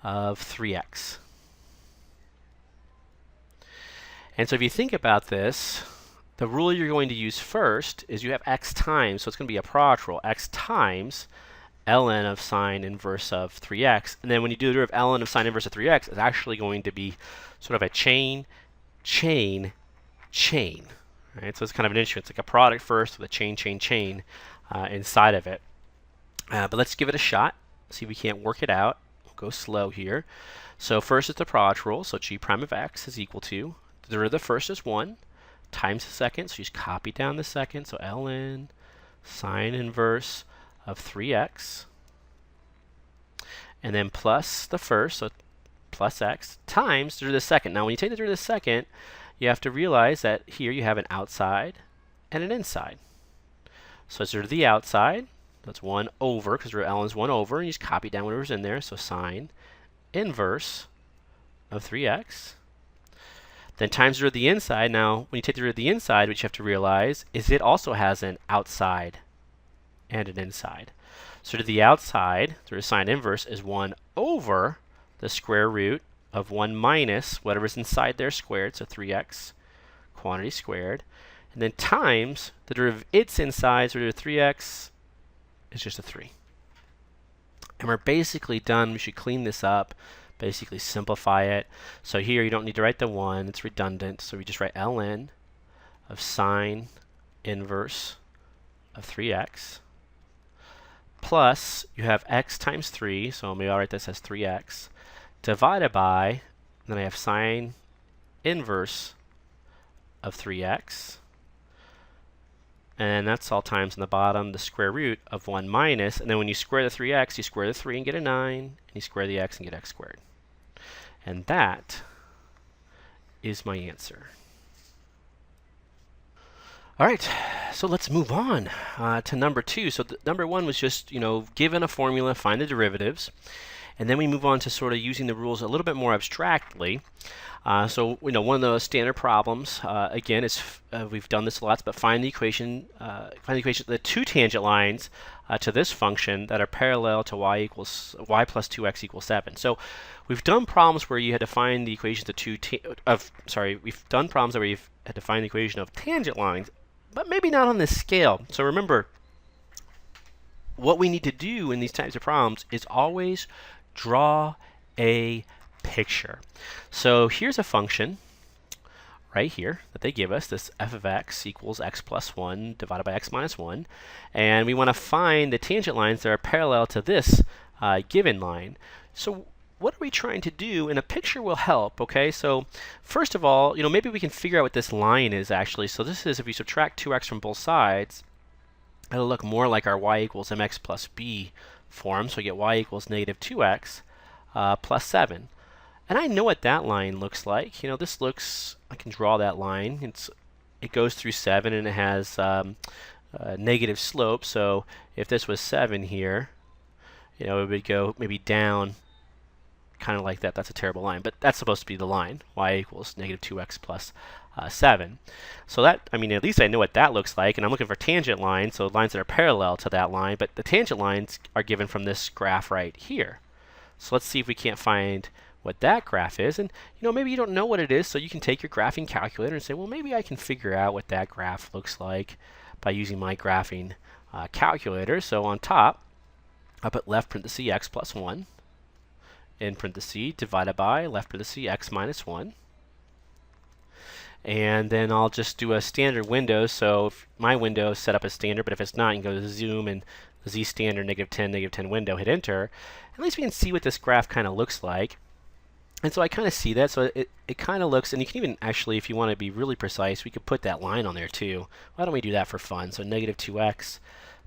of 3x. And so if you think about this, the rule you're going to use first is you have x times, so it's going to be a product rule, x times ln of sine inverse of 3x. And then when you do the derivative of ln of sine inverse of 3x, it's actually going to be sort of a chain, chain, chain. Right? So it's kind of an issue. It's like a product first with a chain, chain, chain inside of it. But let's give it a shot. See if we can't work it out. We'll go slow here. So first it's the product rule. So g prime of x is equal to, the derivative of the first is 1 times the second. So you just copy down the second. So ln sine inverse of 3x. And then plus the first, so plus x, times the derivative of the second. Now when you take the derivative of the second, you have to realize that here you have an outside and an inside. So it's derivative of the outside. That's 1 over, because ln is 1 over, and you just copy down whatever's in there. So sine inverse of 3x. Then times the derivative of the inside. Now, when you take the derivative of the inside, what you have to realize is it also has an outside and an inside. So to the outside, the derivative of sine inverse is 1 over the square root of 1 minus whatever's inside there squared, so 3x quantity squared. And then times the derivative of its inside, so the derivative of 3x is just a 3. And we're basically done. We should clean this up, basically simplify it. So here you don't need to write the 1, it's redundant. So we just write ln of sine inverse of 3x plus you have x times 3, so maybe I'll write this as 3x, divided by, then I have sine inverse of 3x. And that's all times on the bottom, the square root of 1 minus. And then when you square the 3x, you square the 3 and get a 9. And you square the x and get x squared. And that is my answer. All right, so let's move on to number 2. So number 1 was just, given a formula, find the derivatives. And then we move on to sort of using the rules a little bit more abstractly. So one of the standard problems, again, is we've done this lots, but find the equation, the two tangent lines to this function that are parallel to y plus 2x equals 7. So we've done problems where you had to find the equations of we've done problems where you've had to find the equation of tangent lines, but maybe not on this scale. So remember, what we need to do in these types of problems is always draw a picture. So here's a function right here that they give us, this f of x equals x plus 1 divided by x minus 1, and we want to find the tangent lines that are parallel to this given line. So what are we trying to do? And a picture will help. Okay, so first of all, maybe we can figure out what this line is actually. So this is, if we subtract 2x from both sides, it'll look more like our y equals mx plus b form. So we get y equals negative 2x plus 7. And I know what that line looks like. This looks, I can draw that line. It goes through 7 and it has a negative slope. So if this was 7 here, it would go maybe down kind of like that. That's a terrible line, but that's supposed to be the line, y equals negative 2x plus 7. So that, at least I know what that looks like, and I'm looking for tangent lines, so lines that are parallel to that line, but the tangent lines are given from this graph right here. So let's see if we can't find what that graph is. And maybe you don't know what it is, so you can take your graphing calculator and say, well, maybe I can figure out what that graph looks like by using my graphing calculator. So on top, I'll put left parenthesis x plus 1 in parenthesis divided by left parenthesis x minus 1. And then I'll just do a standard window. So if my window is set up as standard, but if it's not, you can go to zoom and z standard -10 window, hit enter. At least we can see what this graph kind of looks like. And so I kind of see that. So it kind of looks, and you can even actually, if you want to be really precise, we could put that line on there too. Why don't we do that for fun? So negative 2x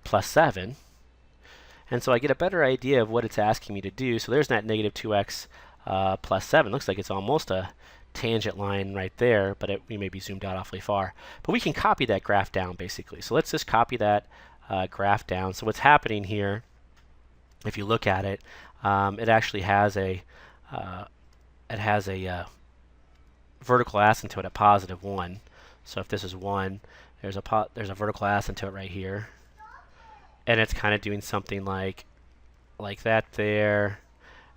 plus 7. And so I get a better idea of what it's asking me to do. So there's that negative 2x plus 7. Looks like it's almost a tangent line right there, but we may be zoomed out awfully far. But we can copy that graph down basically. So let's just copy that graph down. So what's happening here if you look at it, it actually has a vertical asymptote at positive 1. So if this is 1, there's a vertical asymptote right here, and it's kind of doing something like that there,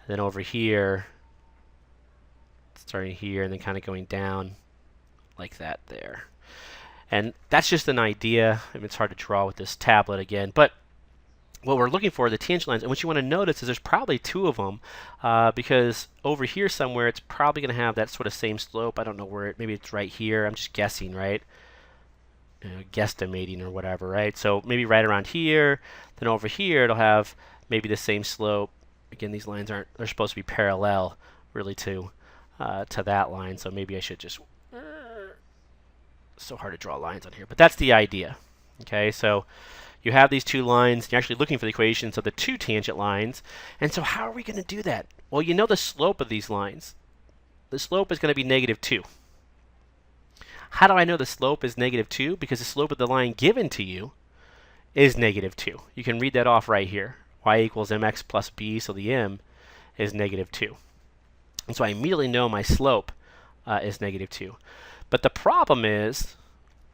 and then over here, starting here, and then kind of going down like that there. And that's just an idea. I mean, it's hard to draw with this tablet again, but what we're looking for are the tangent lines, and what you want to notice is there's probably two of them, because over here somewhere it's probably going to have that sort of same slope. I don't know where maybe it's right here. I'm just guessing, right? Guesstimating or whatever, right? So maybe right around here. Then over here it'll have maybe the same slope. Again, these lines they're supposed to be parallel, really, to that line. So maybe I should just. So hard to draw lines on here, but that's the idea. Okay, so you have these two lines. You're actually looking for the equations of the two tangent lines. And so how are we going to do that? Well, you know the slope of these lines. The slope is going to be -2. How do I know the slope is -2? Because the slope of the line given to you is -2. You can read that off right here. Y equals mx plus b, so the m is -2. And so I immediately know my slope is -2. But the problem is,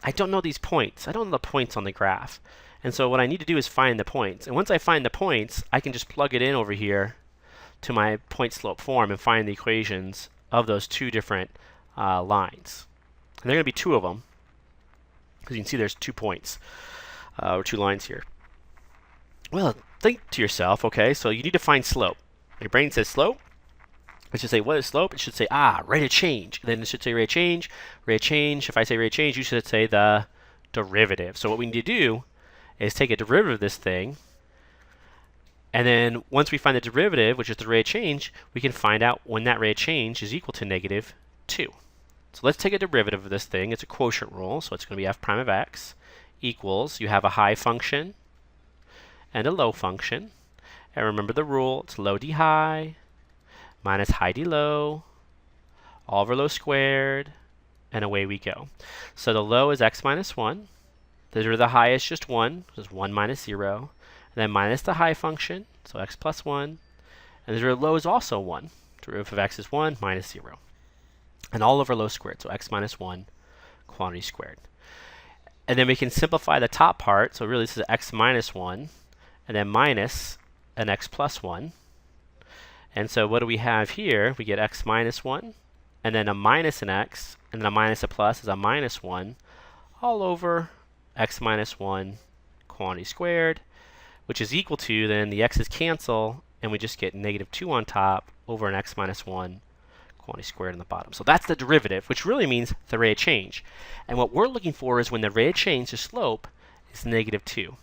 I don't know these points. I don't know the points on the graph. And so what I need to do is find the points. And once I find the points, I can just plug it in over here to my point-slope form and find the equations of those two different lines. And there are going to be two of them, because you can see there's 2 points, or 2 lines here. Well, think to yourself, okay, so you need to find slope. Your brain says slope. It should say, what is slope? It should say, rate of change. Then it should say rate of change. Rate of change. If I say rate of change, you should say the derivative. So what we need to do is take a derivative of this thing, and then once we find the derivative, which is the rate of change, we can find out when that rate of change is equal to -2. So let's take a derivative of this thing. It's a quotient rule, so it's going to be f prime of x equals, you have a high function and a low function. And remember the rule, it's low d high minus high d low, all over low squared, and away we go. So the low is x minus 1. The high is just 1, which is 1 minus 0. And then minus the high function, so x plus 1. And the low is also 1. Derivative of x is 1 minus 0. And all over low squared, so x minus 1 quantity squared. And then we can simplify the top part, so really this is x minus 1, and then minus an x plus 1. And so what do we have here? We get x minus 1, and then a minus an x, and then a minus a plus is a minus 1, all over x minus 1 quantity squared, which is equal to, then the x's cancel, and we just get -2 on top over an x minus 1 quantity squared on the bottom. So that's the derivative, which really means the rate of change. And what we're looking for is when the rate of change, the slope, is -2.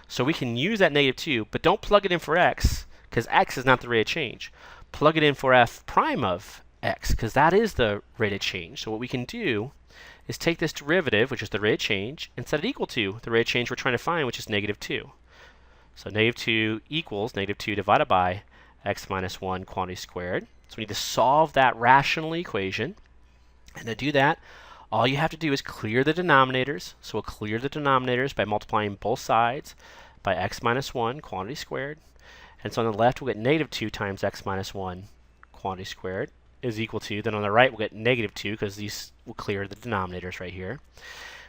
So we can use that -2, but don't plug it in for x, because x is not the rate of change. Plug it in for f prime of x, because that is the rate of change. So what we can do is take this derivative, which is the rate of change, and set it equal to the rate of change we're trying to find, which is -2. So -2 equals -2 divided by x minus 1 quantity squared. So we need to solve that rational equation. And to do that, all you have to do is clear the denominators. So we'll clear the denominators by multiplying both sides by x minus 1 quantity squared. And so on the left, we'll get -2 times x minus 1 quantity squared is equal to, then on the right, we'll get -2 because these will clear the denominators right here.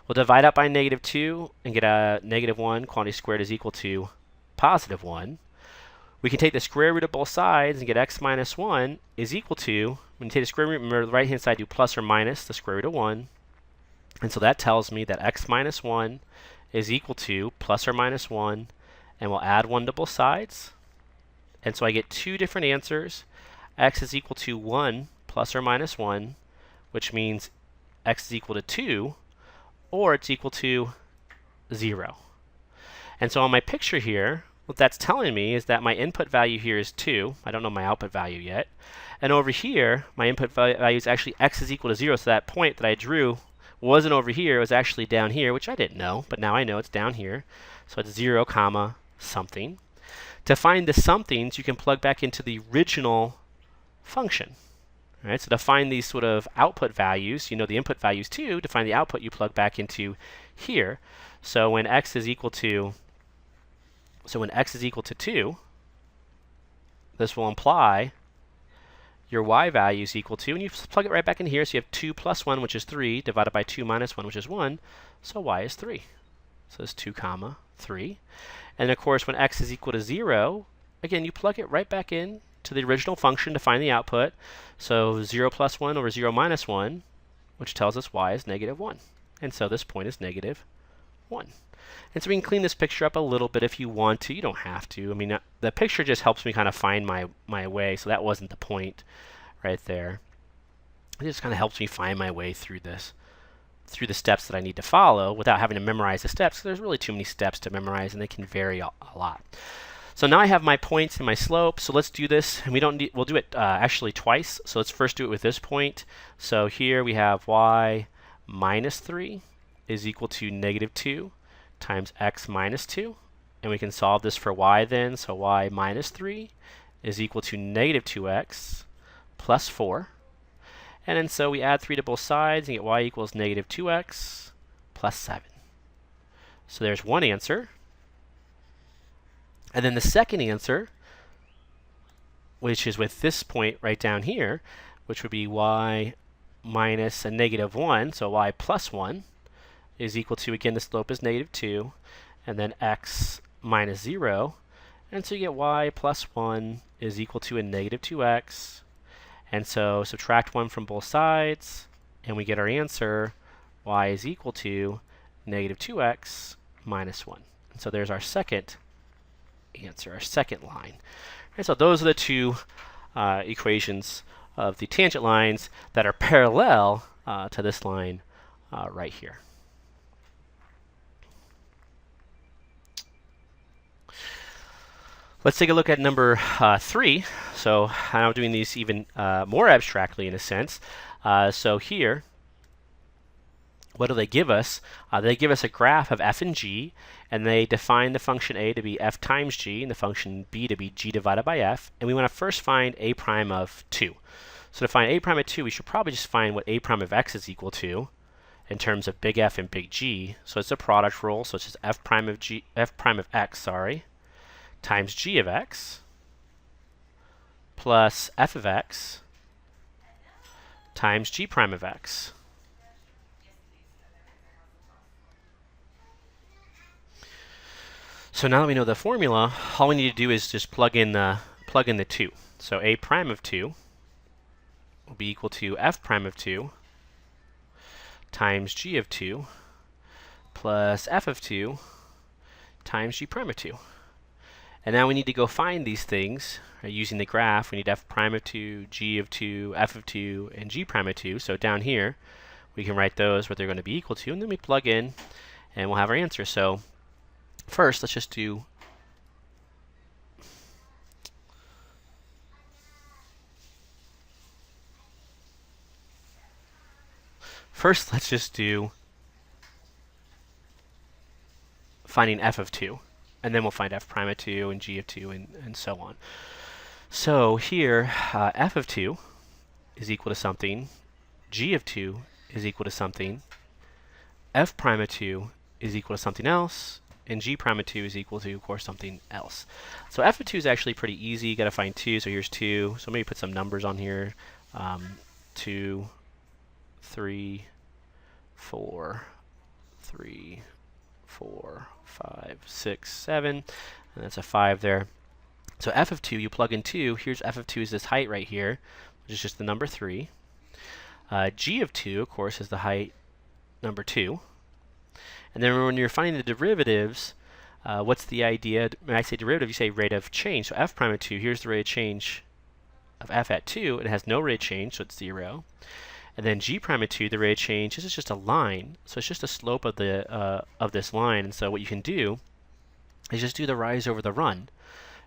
We'll divide out by -2 and get a -1 quantity squared is equal to +1. We can take the square root of both sides and get x minus 1 is equal to, when you take the square root, remember the right hand side, do plus or minus the square root of 1. And so that tells me that x minus 1 is equal to plus or minus 1, and we'll add 1 to both sides. And so I get two different answers. X is equal to 1 plus or minus 1, which means x is equal to 2, or it's equal to 0. And so on my picture here, what that's telling me is that my input value here is 2. I don't know my output value yet. And over here, my input value is actually x is equal to 0. So that point that I drew wasn't over here. It was actually down here, which I didn't know. But now I know it's down here. So it's 0 comma something. To find the somethings, you can plug back into the original function. All right, so to find these sort of output values, you know the input values too. To find the output, you plug back into here. So when x is equal to 2, this will imply your y value is equal to, and you plug it right back in here, so you have 2 plus 1, which is 3, divided by 2 minus 1, which is 1, so y is 3. So it's 2 comma 3. And of course, when x is equal to 0, again, you plug it right back in to the original function to find the output. So 0 plus 1 over 0 minus 1, which tells us y is negative 1. And so this point is negative 1. And so we can clean this picture up a little bit if you want to. You don't have to. I mean, the picture just helps me kind of find my way, so that wasn't the point right there. It just kind of helps me find my way through this, through the steps that I need to follow without having to memorize the steps, because there's really too many steps to memorize, and they can vary a lot. So now I have my points and my slope, so let's do this. And we'll do it actually twice. So let's first do it with this point. So here we have y minus 3 is equal to negative 2 times x minus 2. And we can solve this for y then. So y minus 3 is equal to negative 2x plus 4. And then so we add 3 to both sides and get y equals negative 2x plus 7. So there's one answer. And then the second answer, which is with this point right down here, which would be y minus a negative 1, so y plus 1, is equal to, again, the slope is negative 2, and then x minus 0. And so you get y plus 1 is equal to a negative 2x. And so subtract 1 from both sides, and we get our answer, y is equal to negative 2x minus 1. And so there's our second answer, our second line. And so those are the two equations of the tangent lines that are parallel to this line right here. Let's take a look at number 3. So I'm doing these even more abstractly in a sense. So here, what do they give us? They give us a graph of f and g, and they define the function a to be f times g and the function b to be g divided by f. And we want to first find a prime of 2. So to find a prime of 2, we should probably just find what a prime of x is equal to in terms of big F and big G. So it's a product rule, so it's just f prime of x, times g of x plus f of x times g prime of x. So now that we know the formula, all we need to do is just plug in the 2. So a prime of 2 will be equal to f prime of 2 times g of 2 plus f of 2 times g prime of 2. And now we need to go find these things using the graph. We need f prime of 2, g of 2, f of 2, and g prime of 2. So down here, we can write those what they're going to be equal to, and then we plug in, and we'll have our answer. So first, let's just do finding f of 2, and then we'll find f prime of 2 and g of 2 and so on. So here, f of 2 is equal to something, g of 2 is equal to something, f prime of 2 is equal to something else, and g prime of 2 is equal to, of course, something else. So f of 2 is actually pretty easy. You got to find 2, so here's 2. So maybe put some numbers on here. 2, 3, 4, 3, 4, 5, 6, 7, and that's a 5 there. So f of 2, you plug in 2. Here's f of 2 is this height right here, which is just the number 3. G of 2, of course, is the height number 2. And then when you're finding the derivatives, what's the idea? When I say derivative, you say rate of change. So f prime of 2, here's the rate of change of f at 2. It has no rate of change, so it's 0. And then g prime of 2, the rate of change, this is just a line. So it's just a slope of this line. And so what you can do is just do the rise over the run.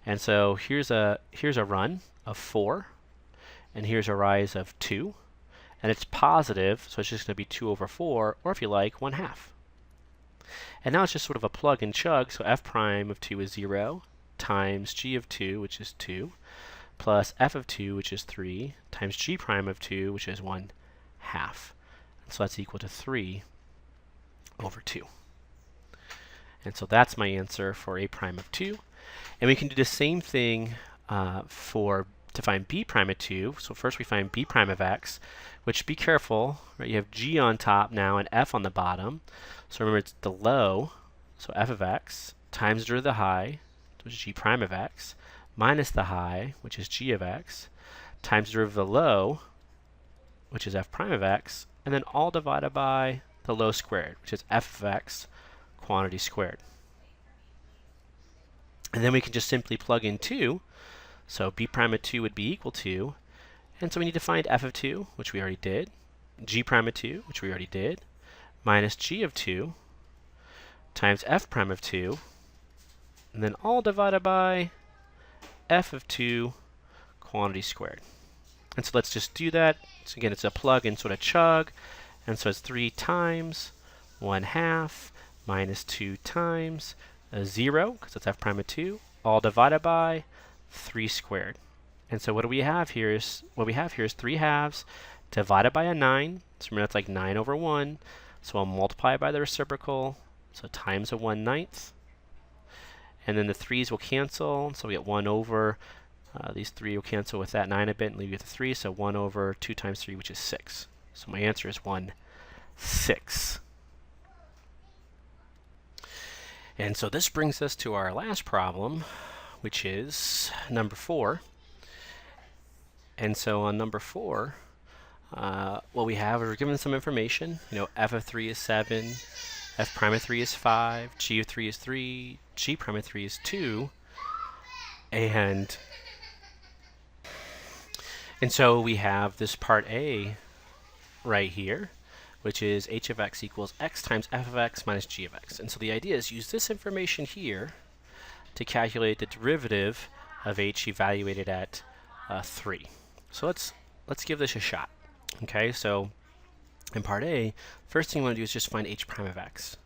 And so here's a run of 4, and here's a rise of 2. And it's positive, so it's just going to be 2 over 4, or if you like, 1/2. And now it's just sort of a plug and chug, so f prime of 2 is 0, times g of 2, which is 2, plus f of 2, which is 3, times g prime of 2, which is 1/2. And so that's equal to 3 over 2. And so that's my answer for a prime of 2. And we can do the same thing to find b prime of 2. So first we find b prime of x, which, be careful, right? You have g on top now and f on the bottom. So remember, it's the low, so f of x, times the derivative of the high, which is g prime of x, minus the high, which is g of x, times the derivative of the low, which is f prime of x, and then all divided by the low squared, which is f of x quantity squared. And then we can just simply plug in 2. So b prime of 2 would be equal to, and so we need to find f of 2, which we already did, g prime of 2, which we already did, minus g of 2, times f prime of 2, and then all divided by f of 2 quantity squared. And so let's just do that. So again, it's a plug and sort of chug. And so it's 3 times 1/2 minus 2 times 0, because that's f prime of 2, all divided by 3 squared. And so what we have here is 3 halves divided by a 9. So remember, that's like 9 over 1. So I'll multiply by the reciprocal, so times a 1/9. And then the 3's will cancel, so we get 1 over, these 3 will cancel with that 9 a bit and leave you with a 3, so 1 over 2 times 3, which is 6. So my answer is 1/6. And so this brings us to our last problem, which is number 4. And so on number 4, what we have is we're given some information. F of 3 is 7, f prime of 3 is 5, g of 3 is 3, g prime of 3 is 2, and so we have this part A right here, which is h of x equals x times f of x minus g of x. And so the idea is use this information here to calculate the derivative of h evaluated at 3. So let's give this a shot. Okay, so in part A, first thing you want to do is just find h prime of x.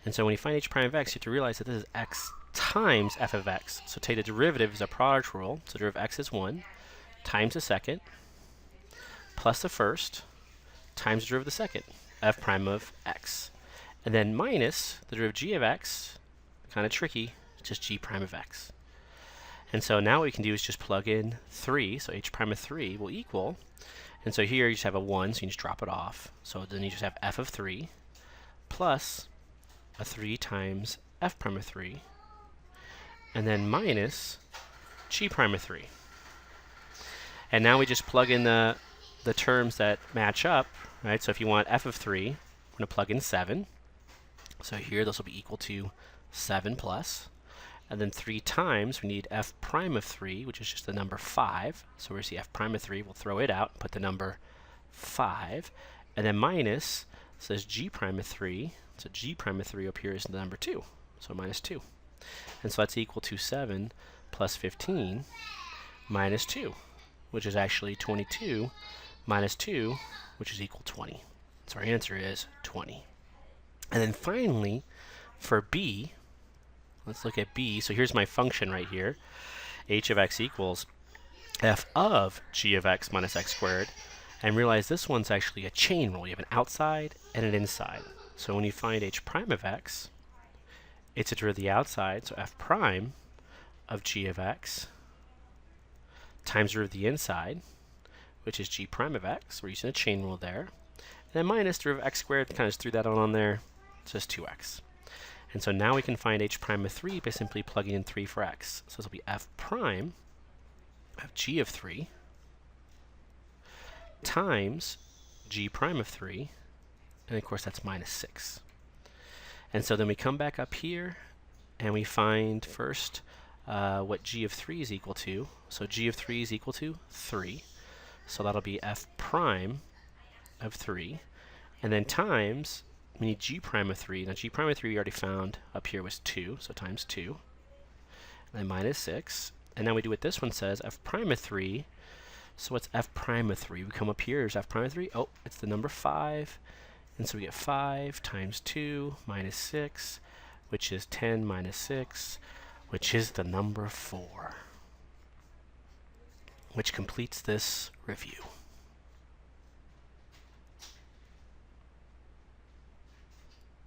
And so when you find h prime of x, you have to realize that this is x times f of x. So take the derivative as a product rule. So derivative of x is 1 times the second plus the first times the derivative of the second, f prime of x. And then minus the derivative of g of x, kind of tricky, it's just g prime of x. And so now what we can do is just plug in 3, so h prime of 3 will equal, and so here you just have a 1, so you just drop it off. So then you just have f of 3 plus a 3 times f prime of 3, and then minus g prime of 3. And now we just plug in the terms that match up, right? So if you want f of 3, we're going to plug in 7. So here this will be equal to 7 plus. And then 3 times, we need f prime of 3, which is just the number 5. So we see f prime of 3, we'll throw it out and put the number 5. And then minus says g prime of 3. So g prime of 3 up here is the number 2. So minus 2. And so that's equal to 7 plus 15 minus 2, which is actually 22 minus 2, which is equal to 20. So our answer is 20. And then finally, for b, let's look at b. So here's my function right here. H of x equals f of g of x minus x squared. And realize this one's actually a chain rule. You have an outside and an inside. So when you find h prime of x, it's a derivative of the outside, so f prime of g of x times derivative of the inside, which is g prime of x. We're using a chain rule there. And then minus derivative of x squared, kind of just threw that on there. It's just 2x. And so now we can find h prime of 3 by simply plugging in 3 for x. So this will be f prime of g of 3 times g prime of 3, and of course that's minus 6. And so then we come back up here and we find first what g of 3 is equal to. So g of 3 is equal to 3. So that'll be f prime of 3. And then times, we need g prime of 3. Now g prime of 3 we already found up here was 2, so times 2. And then minus 6. And now we do what this one says, f prime of 3. So what's f prime of 3? We come up here, there's f prime of 3. Oh, it's the number 5. And so we get 5 times 2 minus 6, which is 10 minus 6, which is the number 4, which completes this review.